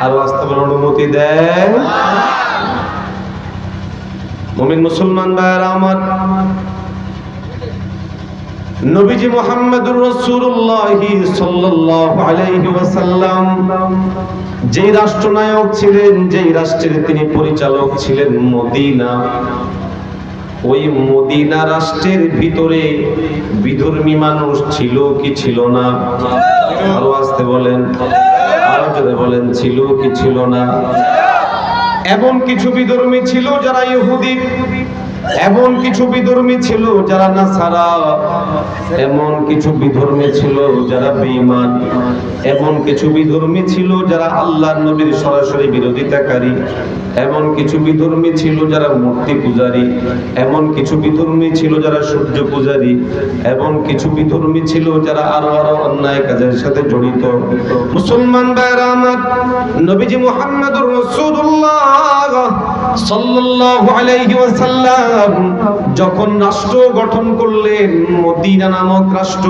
আর বাস্তবে অনুমতি দেয় না। মুমিন মুসলমান ভাইরা আমার, নবীজি মুহাম্মদুর রাসূলুল্লাহ সাল্লাল্লাহু আলাইহি ওয়াসাল্লাম যেই রাষ্ট্রনায়ক ছিলেন, যেই রাষ্ট্রের তিনি পরিচালক ছিলেন, মদিনা, ওই মদিনা রাষ্ট্রের ভিতরে বিধর্মী মানুষ ছিল কি ছিল না? আরো আসতে বলেন, আরো জোরে বলেন, ছিল কি ছিল না? এমন কিছু বিধর্মী ছিল যারা ইহুদি, এমন কিছু বিধর্মী ছিল যারা নাসারা, এমন কিছু বিধর্মী ছিল যারা বেঈমান, এমন কিছু বিধর্মী ছিল যারা আল্লাহর নবীর সরাসরি বিরোধিতাকারী, এমন কিছু বিধর্মী ছিল যারা মূর্তি পূজারী, এমন কিছু বিধর্মী ছিল যারা সূর্য পূজারী, এমন কিছু বিধর্মী ছিল যারা আরো আরো অন্যায় কাজের সাথে জড়িত। মুসলমান ভাইরা আমার, নবীজি মুহাম্মদুর রাসূলুল্লাহ সাল্লাল্লাহু আলাইহি ওয়াসাল্লাম যখন রাষ্ট্র গঠন করলেন, মদিনা নামক রাষ্ট্র,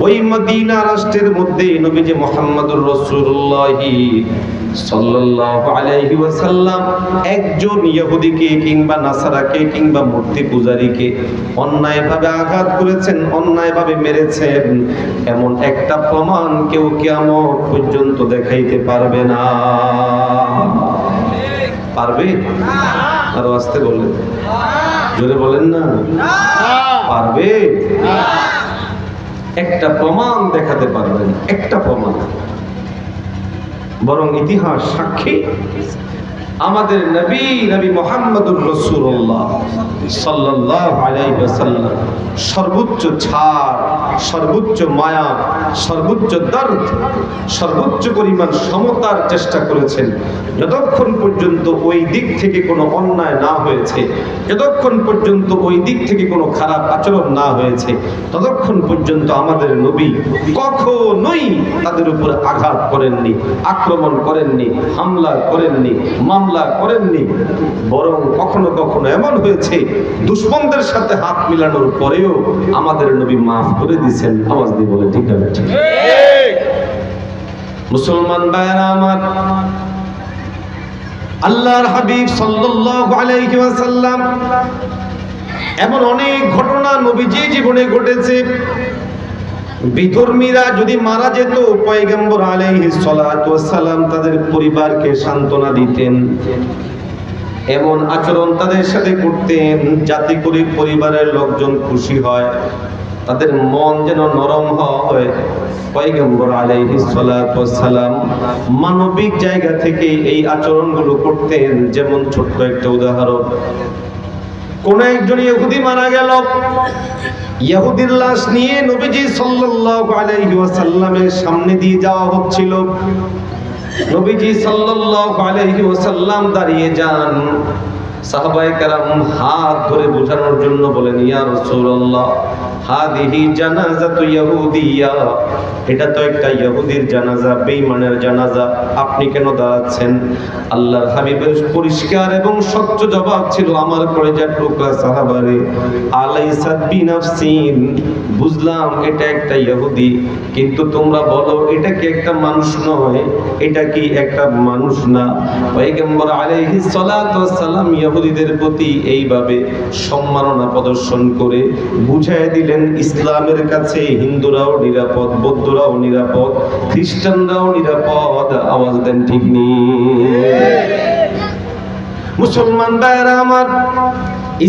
ওই মদিনা রাষ্ট্রের মধ্যে নবীজি মুহাম্মদুর রাসূলুল্লাহ সাল্লাল্লাহু আলাইহি ওয়াসাল্লাম একজন ইহুদিকে কিংবা নাসারাকে কিংবা মূর্তি পূজারীকে অন্যায়ভাবে আঘাত করেছেন, অন্যায়ভাবে মেরেছেন, এমন একটা প্রমাণ কেউ কিয়ামত পর্যন্ত দেখাইতে পারবে না। পারবে? আরো আসতে বলেন, জোরে বলেন না। পারবে? একটা প্রমাণ দেখাতে পারবে না, একটা প্রমাণ। বরং ইতিহাস সাক্ষী আমাদের নবী মুহাম্মদুর রাসূলুল্লাহ সাল্লাল্লাহু আলাইহি ওয়াসাল্লাম সর্বোচ্চ ছাড়, সর্বোচ্চ মায়া, সর্বোচ্চ দর্দ, সর্বোচ্চ পরিমাণ সমতার চেষ্টা করেছেন। যতক্ষণ পর্যন্ত ওই দিক থেকে কোনো অন্যায় না হয়েছে, যতক্ষণ পর্যন্ত ওই দিক থেকে কোনো খারাপ আচরণ না হয়েছে, ততক্ষণ পর্যন্ত আমাদের নবী কখনোই তাদের উপর আঘাত করেননি, আক্রমণ করেননি, হামলা করেননি, মামলা করেননি। বরং কখনো কখনো এমন হয়েছে দুশমনদের সাথে হাত মিলানোর পরেও আমাদের নবী মাফ করে দিয়েছেন। আওয়াজ দিয়ে বলে ঠিক আছে? ঠিক। মুসলমান ভাইরা আমার, আল্লাহর হাবিব সাল্লাল্লাহু আলাইহি ওয়াসাল্লাম এমন অনেক ঘটনা নবীজি জীবনে ঘটেছে। বিধর্মীরা যদি মারা যেত, পয়গম্বর আলাইহিস সালাতু ওয়াস সালাম তাদের পরিবারকে সান্ত্বনা দিতেন, এমন আচরণ তাদের সাথে করতেন যাতে করে পরিবারের লোকজন খুশি হয়, তাদের মন যেন নরম হয়। পয়গম্বর আলাইহিস সালাতু ওয়াস সালাম মানবিক জায়গা থেকে এই আচরণগুলো করতেন। যেমন ছোট্ট একটা উদাহরণ, কোন একজন ইহুদি মারা গেল, ইহুদির লাশ নিয়ে নবীজি সাল্লাল্লাহু আলাইহি ওয়াসাল্লামের সামনে দিয়ে যাওয়া হচ্ছিল। নবীজি সাল্লাল্লাহু আলাইহি ওয়াসাল্লাম দাঁড়িয়ে যান, সাহাবায়ে কেরাম হাত ধরে বোঝানোর জন্য বলেন, ইয়া রাসূলুল্লাহ হাদিহি জানাজাতু ইহুদিয়া, এটা তো একটা ইহুদির জানাজা, বেঈমানের জানাজা, আপনি কেন দাঁড়াচ্ছেন? আল্লাহর হাবিবের পরিষ্কার এবং স্বচ্ছ জবাব ছিল, আমার কলিজার টুকরা সাহাবারে, আলাইসাত বিনাফসিন, বুঝলাম এটা একটা ইহুদি, কিন্তু তোমরা বলো এটা কি একটা মানুষ নয়? এটা কি একটা মানুষ না? পয়গম্বর আলাইহিস সালাতু ওয়াস সালাম ইহুদিদের প্রতি এইভাবে সম্মাননা প্রদর্শন করে বুঝায় দিলেন ইসলামের কাছে হিন্দুরাও নিরাপদ, বৌদ্ধরাও নিরাপদ, খ্রিস্টানরাও নিরাপদ। আওয়াজ দেন ঠিক নেই? মুসলমান ভাইরা আমার,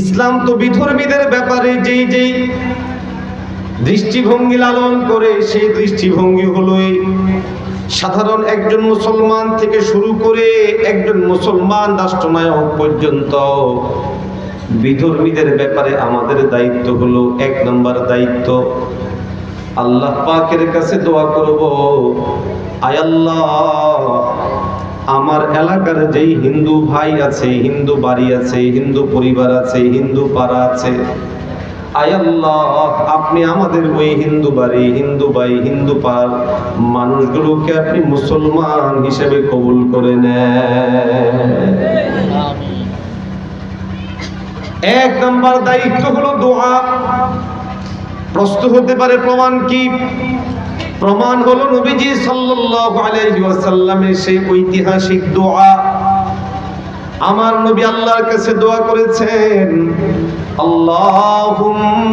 ইসলাম তো বিধর্মীদের ব্যাপারে যেই যেই দৃষ্টিভঙ্গি লালন করে, সেই দৃষ্টিভঙ্গি হলো সাধারণ একজন মুসলমান থেকে শুরু করে একজন মুসলমান রাষ্ট্রনায়ক পর্যন্ত বিধর্মীদের ব্যাপারে আমাদের দায়িত্ব হলো, এক নম্বর দায়িত্ব আল্লাহ পাকের কাছে দোয়া করব, আয় আল্লাহ আমার এলাকার যেই হিন্দু ভাই আছে, হিন্দু বাড়ি আছে, হিন্দু পরিবার আছে, হিন্দু পাড়া আছে, আয় আল্লাহ আপনি আমাদের ওই হিন্দু বাড়ি, হিন্দু ভাই, হিন্দু পাড়ার মানুষগুলোকে আপনি মুসলমান হিসেবে কবুল করে নেন। এক নম্বর দায়িত্ব হলো দোয়া। প্রশ্ন হতে পারে প্রমাণ কি? প্রমাণ হলো নবীজি সাল্লাল্লাহু আলাইহি ওয়াসাল্লামের সেই ঐতিহাসিক দোয়া। আমার নবী আল্লাহর কাছে দোয়া করেছেন, আল্লাহুম্মা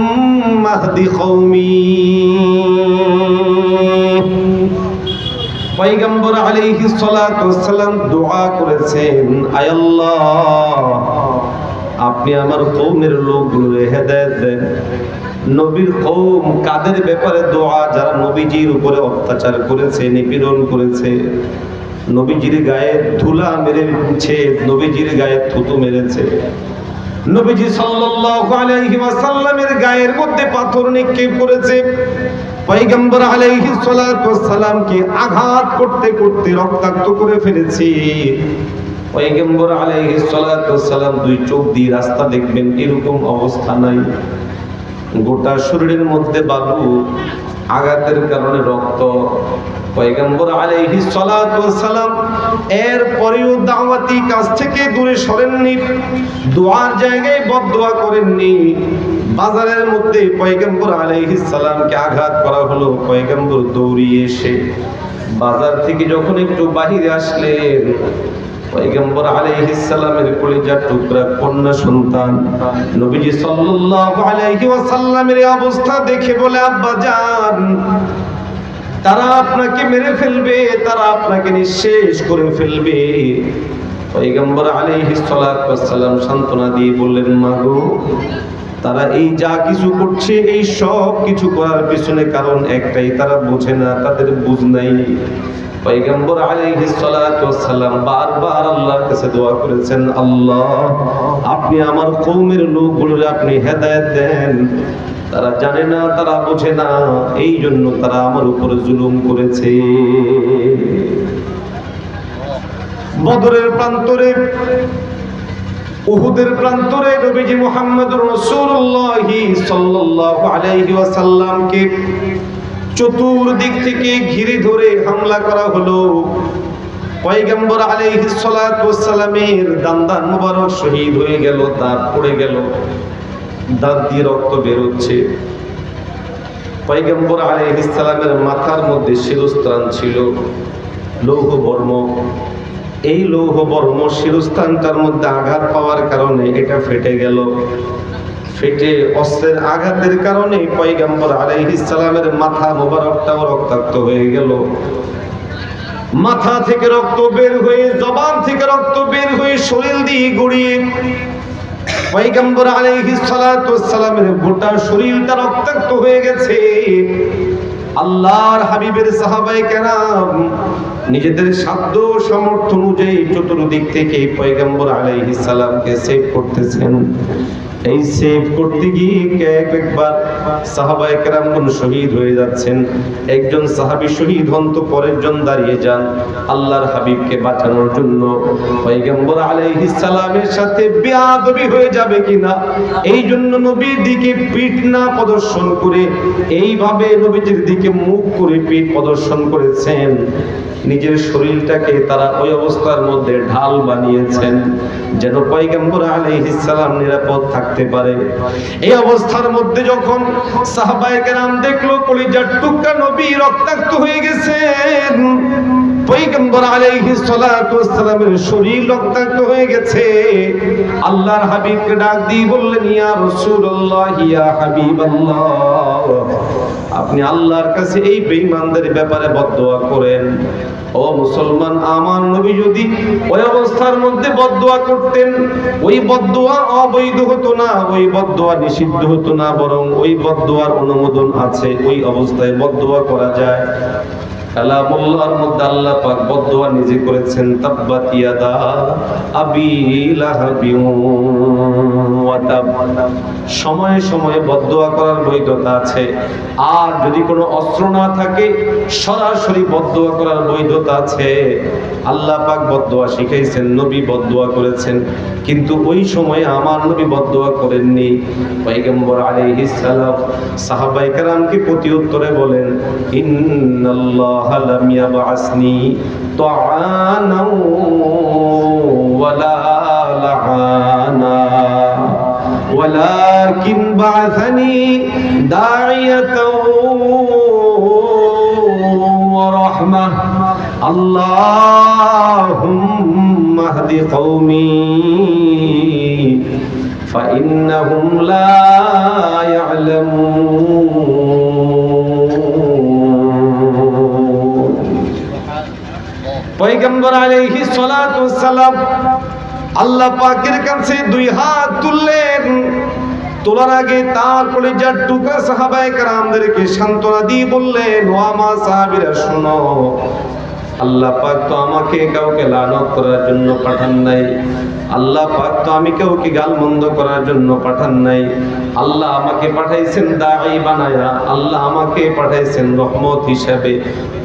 হদি কওমি। পয়গম্বর আলাইহিস সালাতু ওয়াস সালাম দোয়া করেছেন, আয় আল্লাহ আপনি আমার কওমের লোকগুলোকে হেদায়েত দেন। নবীর কওম কাদের ব্যাপারে দোয়া? যারা নবীজির উপরে অত্যাচার করেছে, নিপীড়ন করেছে, নবীজির গায়ে ধুলা মেরেছে, নবীজির গায়ে থুতু মেরেছে, নবীজি সাল্লাল্লাহু আলাইহি ওয়াসাল্লামের গায়ের মধ্যে পাথর নিক্ষেপ করেছে, পয়গম্বর আলাইহিস সালাতু ওয়াস সালামকে আঘাত করতে করতে রক্তাক্ত করে ফেলেছে। পয়গম্বর আলাইহিস সালাতু ওয়াস সালাম দুই চোখ দিয়ে রাস্তা দেখবেন এরকম অবস্থা নাই, গোটা শরীরের মধ্যে বালু, আঘাতের কারণে রক্ত। পয়গম্বর আলাইহিস সালাতু ওয়াস সালাম এর পরেও দাওয়াতি কাজ থেকে দূরে সরেননি, দোয়ার জায়গায় বদদোয়া করেননি। বাজারের মধ্যে পয়গম্বর আলাইহিস সালামকে আঘাত করা হলো, পয়গম্বর দৌড়িয়ে এসে বাজার থেকে যখন একটু বাহিরে আসলেন, পয়গম্বর আলাইহিস সালামের কলিজার টুকরা কন্যা সন্তান নবীজি সাল্লাল্লাহু আলাইহি ওয়াসাল্লামের অবস্থা দেখে বলে, আব্বা জান তারা আপনাকে মেরে ফেলবে, তারা আপনাকে নিঃশেষ করে ফেলবে। পয়গম্বর আলাইহিস সালাতু ওয়াস সালাম সান্ত্বনা দিয়ে বললেন, মা গো তারা এই যা কিছু করছে, এই সব কিছু করার পিছনে কারণ একটাই, তারা বোঝে না, তাদের বুঝ নাই। পয়গম্বর আলাইহিস সালাতু ওয়াস সালাম বারবার আল্লাহর কাছে দোয়া করেছেন, আল্লাহ আপনি আমার কওমের লোকগুলোরে আপনি হেদায়েত দেন, তারা জানে না, তারা বোঝে না, এই জন্য তারা আমার উপরে জুলুম করেছে। বদরের প্রান্তরে, উহুদের প্রান্তরে নবীজি মুহাম্মদুর রাসূলুল্লাহ সাল্লাল্লাহু আলাইহি ওয়াসাল্লামকে চতুর্দিক থেকে ঘিরে ধরে হামলা করা হলো। পয়গম্বর আলাইহিস সালাতু ওয়াস সালামের দান্দান মুবারক শহীদ হয়ে গেল, দাঁত পড়ে গেল, দাঁত দিয়ে রক্ত বের হচ্ছে। পয়গম্বর আলাইহিস সালামের মাথার মধ্যে শিরস্ত্রাণ ছিল, লৌহ বর্ম। এই লৌহ বর্ম শিরস্ত্রাণটার মধ্যে আঘাত পাওয়ার কারণে এটা ফেটে গেল। ফেটে অস্ত্রের আঘাতের কারণে পয়গম্বর আলাইহিস সালামের মাথা মোবারকটাও রক্তাক্ত হয়ে গেল। মাথা থেকে রক্ত বের হয়ে, জবান থেকে রক্ত বের হয়ে, শরীর দিয়ে গড়িয়ে পয়গম্বর আলাইহিস সালাতু ওয়াস সালামের গোটা শরীরটা রক্তাক্ত হয়ে গেছে। আল্লাহর হাবিবের সাহাবায়ে কেরাম নিজেদের সাধ্য সামর্থ্য অনুযায়ী চতুর্দিক থেকে পয়গম্বর আলাইহিস সালামকে সেভ করতেছেন। এই সেভ করতে গিয়ে একবার সাহাবায়ে কেরামগণ শহীদ হয়ে যাচ্ছেন। একজন সাহাবী শহীদ হন তো পরের জন দাঁড়িয়ে যান আল্লাহর হাবিবকে বাঁচানোর জন্য। পয়গম্বর আলাইহিস সালামের সাথে বেয়াদবি হয়ে যাবে কিনা, এই জন্য নবীর দিকে পিঠ না প্রদর্শন করে এইভাবে নবীজির দিকে মুখ করে পিঠ প্রদর্শন করেছেন। নিজের শরীরটাকে তারা ওই অবস্থার মধ্যে ঢাল বানিয়েছেন যেন পয়গম্বর আলাইহিস সালাম নিরাপদ থাকতে পারে। এই অবস্থার মধ্যে যখন সাহাবায়ে কেরাম দেখলো কলিজার টুকরা নবী রক্তাক্ত হয়ে গেছেন, পয়গম্বর আলাইহিস সালাতু ওয়াস সালামের শরীর রক্তাক্ত হয়ে গেছে, আল্লাহর হাবিবকে ডাক দিয়ে বললেন, ইয়া রাসূলুল্লাহ, ইয়া হাবিবাল্লাহ, আপনি আল্লাহর কাছে এই বেঈমানদের ব্যাপারে বদদোয়া করেন। ও মুসলমান, আমার নবী যদি ওই অবস্থার মধ্যে বদদোয়া করতেন, ওই বদদোয়া অবৈধ হতো না, ওই বদদোয়া নিষিদ্ধ হতো না, বরং ওই বদদোয়ার অনুমোদন আছে, ওই অবস্থায় বদদোয়া করা যায়। কালামুল্লাহর মধ্যে আল্লাহ পাক বদদোয়া নিজে করেছেন, তাব্বাত ইয়াদা আবি লাহাবিন ওয়া তাব। সময়ে সময়ে বদদোয়া করার বৈধতা আছে। আর যদি কোনো অস্ত্র না থাকে, সরাসরি বদদোয়া করার বৈধতা আছে। আল্লাহ পাক বদদোয়া শিখাইছেন, নবী বদদোয়া করেছেন, কিন্তু ওই সময়ে আমার নবী বদদোয়া করেননি। পয়গম্বর আলাইহিস সালাম সাহাবায়ে কেরামকে প্রতি উত্তরে বলেন, ইন্নাল্লাহ লাম ইয়াবআসনি তুআনা ওয়ালা লাআনা ওয়ালাকিন বা'আসানি দা'ইয়াতাও ওয়া রাহমাহ। আল্লাহুম্মা হদি কওমি ফাইন্নাহুম লা ইয়া'লামুন। পয়গম্বর আলাইহিস সালাতু ওয়াস সালাম আল্লাহ পাকের কাছে দুই হাত তুললেন। তোলার আগে তার কলিজার টুকরা সাহাবায়ে কেরামদেরকে সান্ত্বনা দিয়ে বললেন, ও আমার সাহাবীরা শোনো, আল্লাহ পাক তো আমাকে কাউকে লানত করার জন্য পাঠান নাই, আল্লাহ পাক তো আমি কাউকে গালমন্দ করার জন্য পাঠান নাই। আল্লাহ আমাকে পাঠাইছেন দাঈ বানায়া, আল্লাহ আমাকে পাঠাইছেন রহমত হিসেবে।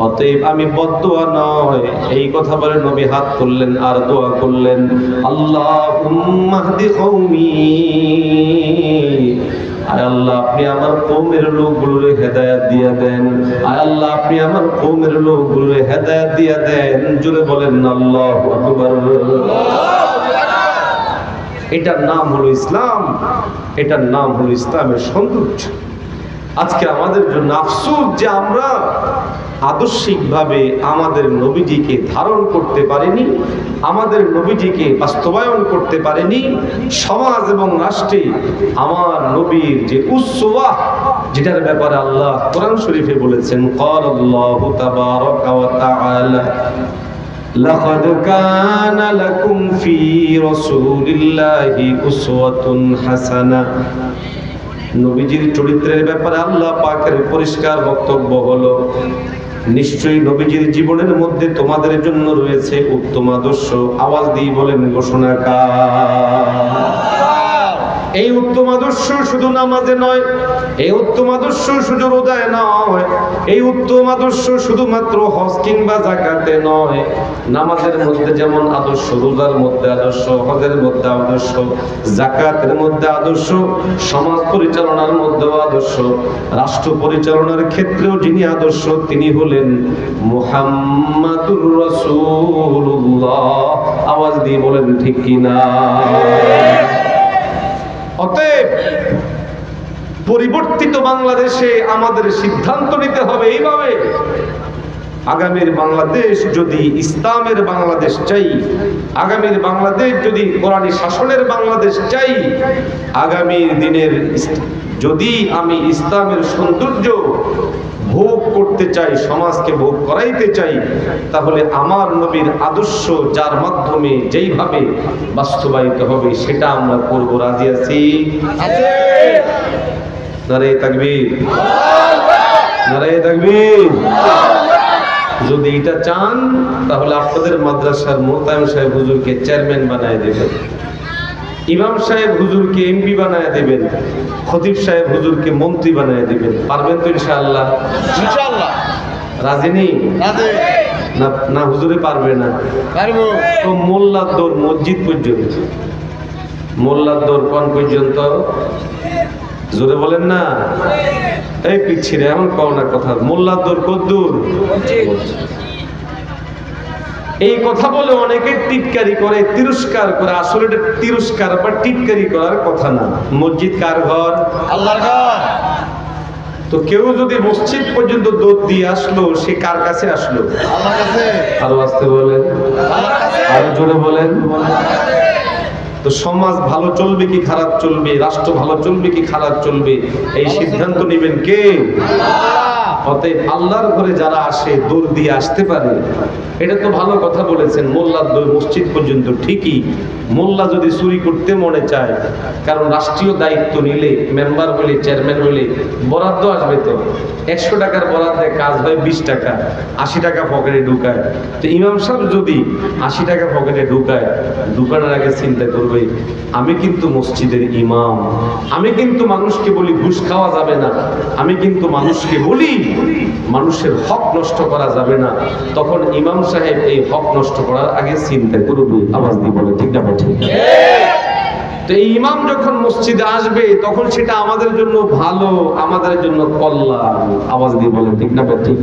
অতএব আমি বদদোয়া নয়, এই কথা বলে নবী হাত তুললেন আর দোয়া করলেন, আল্লাহুম্মা হদি কওমি, আয় আল্লাহ আপনি আমার কওমের লোকগুলোরে হেদায়েত দিয়ে দেন, আয় আল্লাহ আপনি আমার কওমের লোকগুলোরে হেদায়েত দিয়ে দেন। জোরে বলেন আল্লাহু আকবার। এটার নাম হলো ইসলাম, এটার নাম হলো ইসলামের সৌন্দর্য। আজকে আমাদের জন্য আফসোস যে আমরা আদর্শিকভাবে আমাদের নবীজিকে ধারণ করতে পারিনি, আমাদের নবীজিকে বাস্তবায়ন করতে পারিনি। সমাজ এবং রাষ্ট্রে আমার নবীর যে উসওয়া, যেটার ব্যাপারে আল্লাহ কোরআন শরীফে বলেছেন, ক্বালাল্লাহু তাবারাকা ওয়া তাআলা লাকাদ কানা লাকুম ফি রাসূলিল্লাহি উসওয়াতুন হাসানাহ। নবীজির চরিত্রের ব্যাপারে আল্লাহ পাকের পরিষ্কার বক্তব্য হলো, নিশ্চয়ই নবীজির জীবনের মধ্যে তোমাদের জন্য রয়েছে উত্তম আদর্শ। আওয়াজ দিয়ে বলেন ঘোষণাকার। এই উত্তম আদর্শ শুধু নামাজে নয়, এই উত্তম আদর্শ শুধু রোজায় নয়, এই উত্তম আদর্শ শুধুমাত্র হজ কিংবা যাকাতে নয়। নামাজের মধ্যে যেমন আদর্শ, রোজার মধ্যে আদর্শ, হজের মধ্যে আদর্শ, যাকাতের মধ্যে আদর্শ, সমাজ পরিচালনার মধ্যেও আদর্শ, রাষ্ট্র পরিচালনার ক্ষেত্রেও যিনি আদর্শ তিনি হলেন মুহাম্মাদুর রাসূলুল্লাহ। আওয়াজ দিয়ে বলেন ঠিক কিনা? অতএব পরিবর্তিত বাংলাদেশে আমাদের সিদ্ধান্ত নিতে হবে এইভাবে, আগামীর বাংলাদেশ যদি ইসলামের বাংলাদেশ চাই, আগামীর বাংলাদেশ যদি কোরআনী শাসনের বাংলাদেশ চাই, আগামীর দিনের যদি আমি ইসলামের সৌন্দর্য ভোগ করতে চাই, সমাজকে ভোগ করাইতে চাই, তাহলে আমার নবীর আদর্শ যার মাধ্যমে যেইভাবে বাস্তবায়িত হবে সেটা আমরা করব। রাজি আছি? নারে তাকবীর, নারে তাকবীর। যদি এটা চান তাহলে আপনাদের মাদ্রাসার মোতায়েম সাহেব হুজুরকে চেয়ারম্যান বানায় দেবেন, ইমাম সাহেব হুজুরকে এমপি বানায় দেবেন, খতিব সাহেব হুজুরকে মন্ত্রী বানায় দিবেন। পারবেন তো ইনশাআল্লাহ? ইনশাআল্লাহ। রাজি নেই? রাজি না? না হুজুরে পারবে না? পারবো। তো মোল্লার দৌড় মসজিদ পর্যন্ত, মোল্লার দৌড় কোন পর্যন্ত? জোরে বলেন না। এই পিছিয়ে এমন কও না কথা। মোল্লার দৌড় কত দূর? এই কথা বলে অনেকে টিটকারি করে, তিরস্কার করে। আসলে এটা তিরস্কার বা টিটকারি করার কথা না। মসজিদ কার ঘর? আল্লাহর ঘর। তো কেউ যদি মসজিদ পর্যন্ত দৌড় দিয়ে আসলো, সে কার কাছে আসলো? আল্লাহর কাছে। আরো আসতে বলেন, আরো জোরে বলেন। তো সমাজ ভালো চলবে কি খারাপ চলবে, রাষ্ট্র ভালো চলবে কি খারাপ চলবে, এই সিদ্ধান্ত নেবেন কে? আল্লাহ। অতএব আল্লাহর ঘরে যারা আসে দৌড় দিয়ে আসতে পারে, এটা তো ভালো কথা বলেছেন। মোল্লার দৌড় মসজিদ পর্যন্ত ঠিকই। মোল্লা যদি চুরি করতে মনে চায়, কারণ রাষ্ট্রীয় দায়িত্ব নিলে মেম্বার বলে চেয়ারম্যান বলে বরাদ্দ আসবে, তো 100 টাকার বরাদ্দে কাজ হয় 20 টাকা, 80 টাকা পকেটে ঢুকায়। তো ইমাম সাহেব যদি 80 টাকা পকেটে ঢুকায়, ঢুকানোর আগে চিন্তা করবে আমি কিন্তু মসজিদের ইমাম, আমি কিন্তু মানুষকে বলি ঘুষ খাওয়া যাবে না, আমি কিন্তু মানুষকে বলি মানুষের হক নষ্ট করা যাবে না। তখন ইমাম সাহেব এই হক নষ্ট করার আগে চিন্তা করবে। আওয়াজ দিয়ে বলে ঠিক না? ঠিক। তো এই ইমাম যখন মসজিদে আসবে তখন সেটা আমাদের জন্য ভালো, আমাদের জন্য কল্যাণ। আওয়াজ দিয়ে বলে ঠিক না? ঠিক।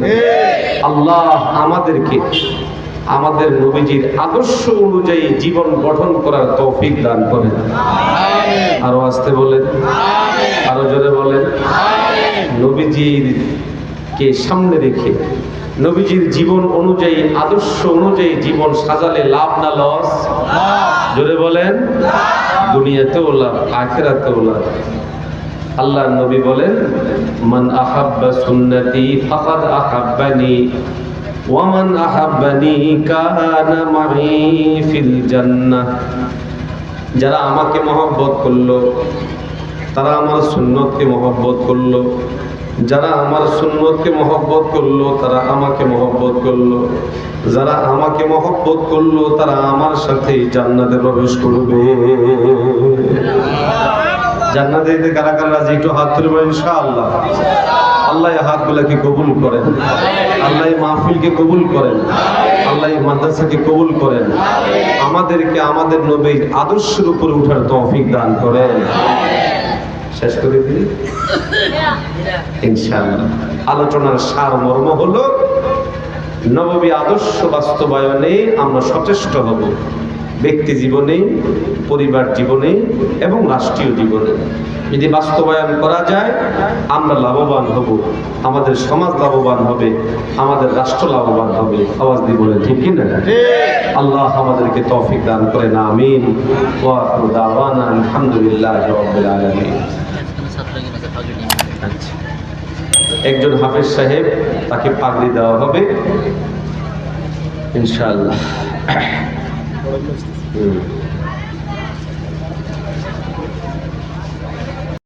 আল্লাহ আমাদেরকে আমাদের নবীজির আদর্শ অনুযায়ী জীবন গঠন করার তৌফিক দান করেন। আরো আসতে বলেন, আরো জোরে বলেন। নবীজির কে সামনে রেখে নবীজির জীবন অনুযায়ী, আদর্শ অনুযায়ী জীবন সাজালে লাভ না লস? জোরে বলেন। দুনিয়াতেও লাভ, আখিরাতেও লাভ। আল্লাহর নবী বলেন মান আহাব্বা সুন্নতি ফাকাদ আহাব্বানি ওয়া মান আহাব্বানি কানা মাই ফিল জান্নাহ। যারা আমাকে মহব্বত করলো তারা আমার সুন্নতকে মহব্বত করলো, যারা আমার সুন্নতকে মহব্বত করলো তারা আমাকে মহব্বত করলো, যারা আমাকে মহব্বত করলো তারা আমার সাথে জান্নাতে প্রবেশ করবে। জান্নাতে যেতে কারা কারা রাজি? একটু হাত তুলে বলেন ইনশাআল্লাহ। আল্লাহ এই হাতগুলোকে কবুল করেন, আল্লাহ এই মাহফিলকে কবুল করেন, আল্লাহ এই মাদ্রাসাকে কবুল করেন, আমাদেরকে আমাদের নবীর আদর্শের উপরে ওঠার তৌফিক দান করেন। শেষ করে দিই ইনশাআল্লাহ। আলোচনার সার মর্ম হলো নববী আদর্শ বাস্তবায়নে আমরা সচেষ্ট হব, ব্যক্তি জীবনে, পরিবার জীবনে এবং রাষ্ট্রীয় জীবনে। যদি বাস্তবায়ন করা যায় আমরা লাভবান হব, আমাদের সমাজ লাভবান হবে, আমাদের রাষ্ট্র লাভবান হবে। আওয়াজ দিয়ে বলেন ঠিক কি না? আল্লাহ আমাদেরকে তৌফিক দান করেন। আমিন। ওয়া আখিরু দাওয়ানা আলহামদুলিল্লাহি রাব্বিল আলামিন। একজন হাফেজ সাহেব, তাকে পাগড়ি দেওয়া হবে ইনশাআল্লাহ।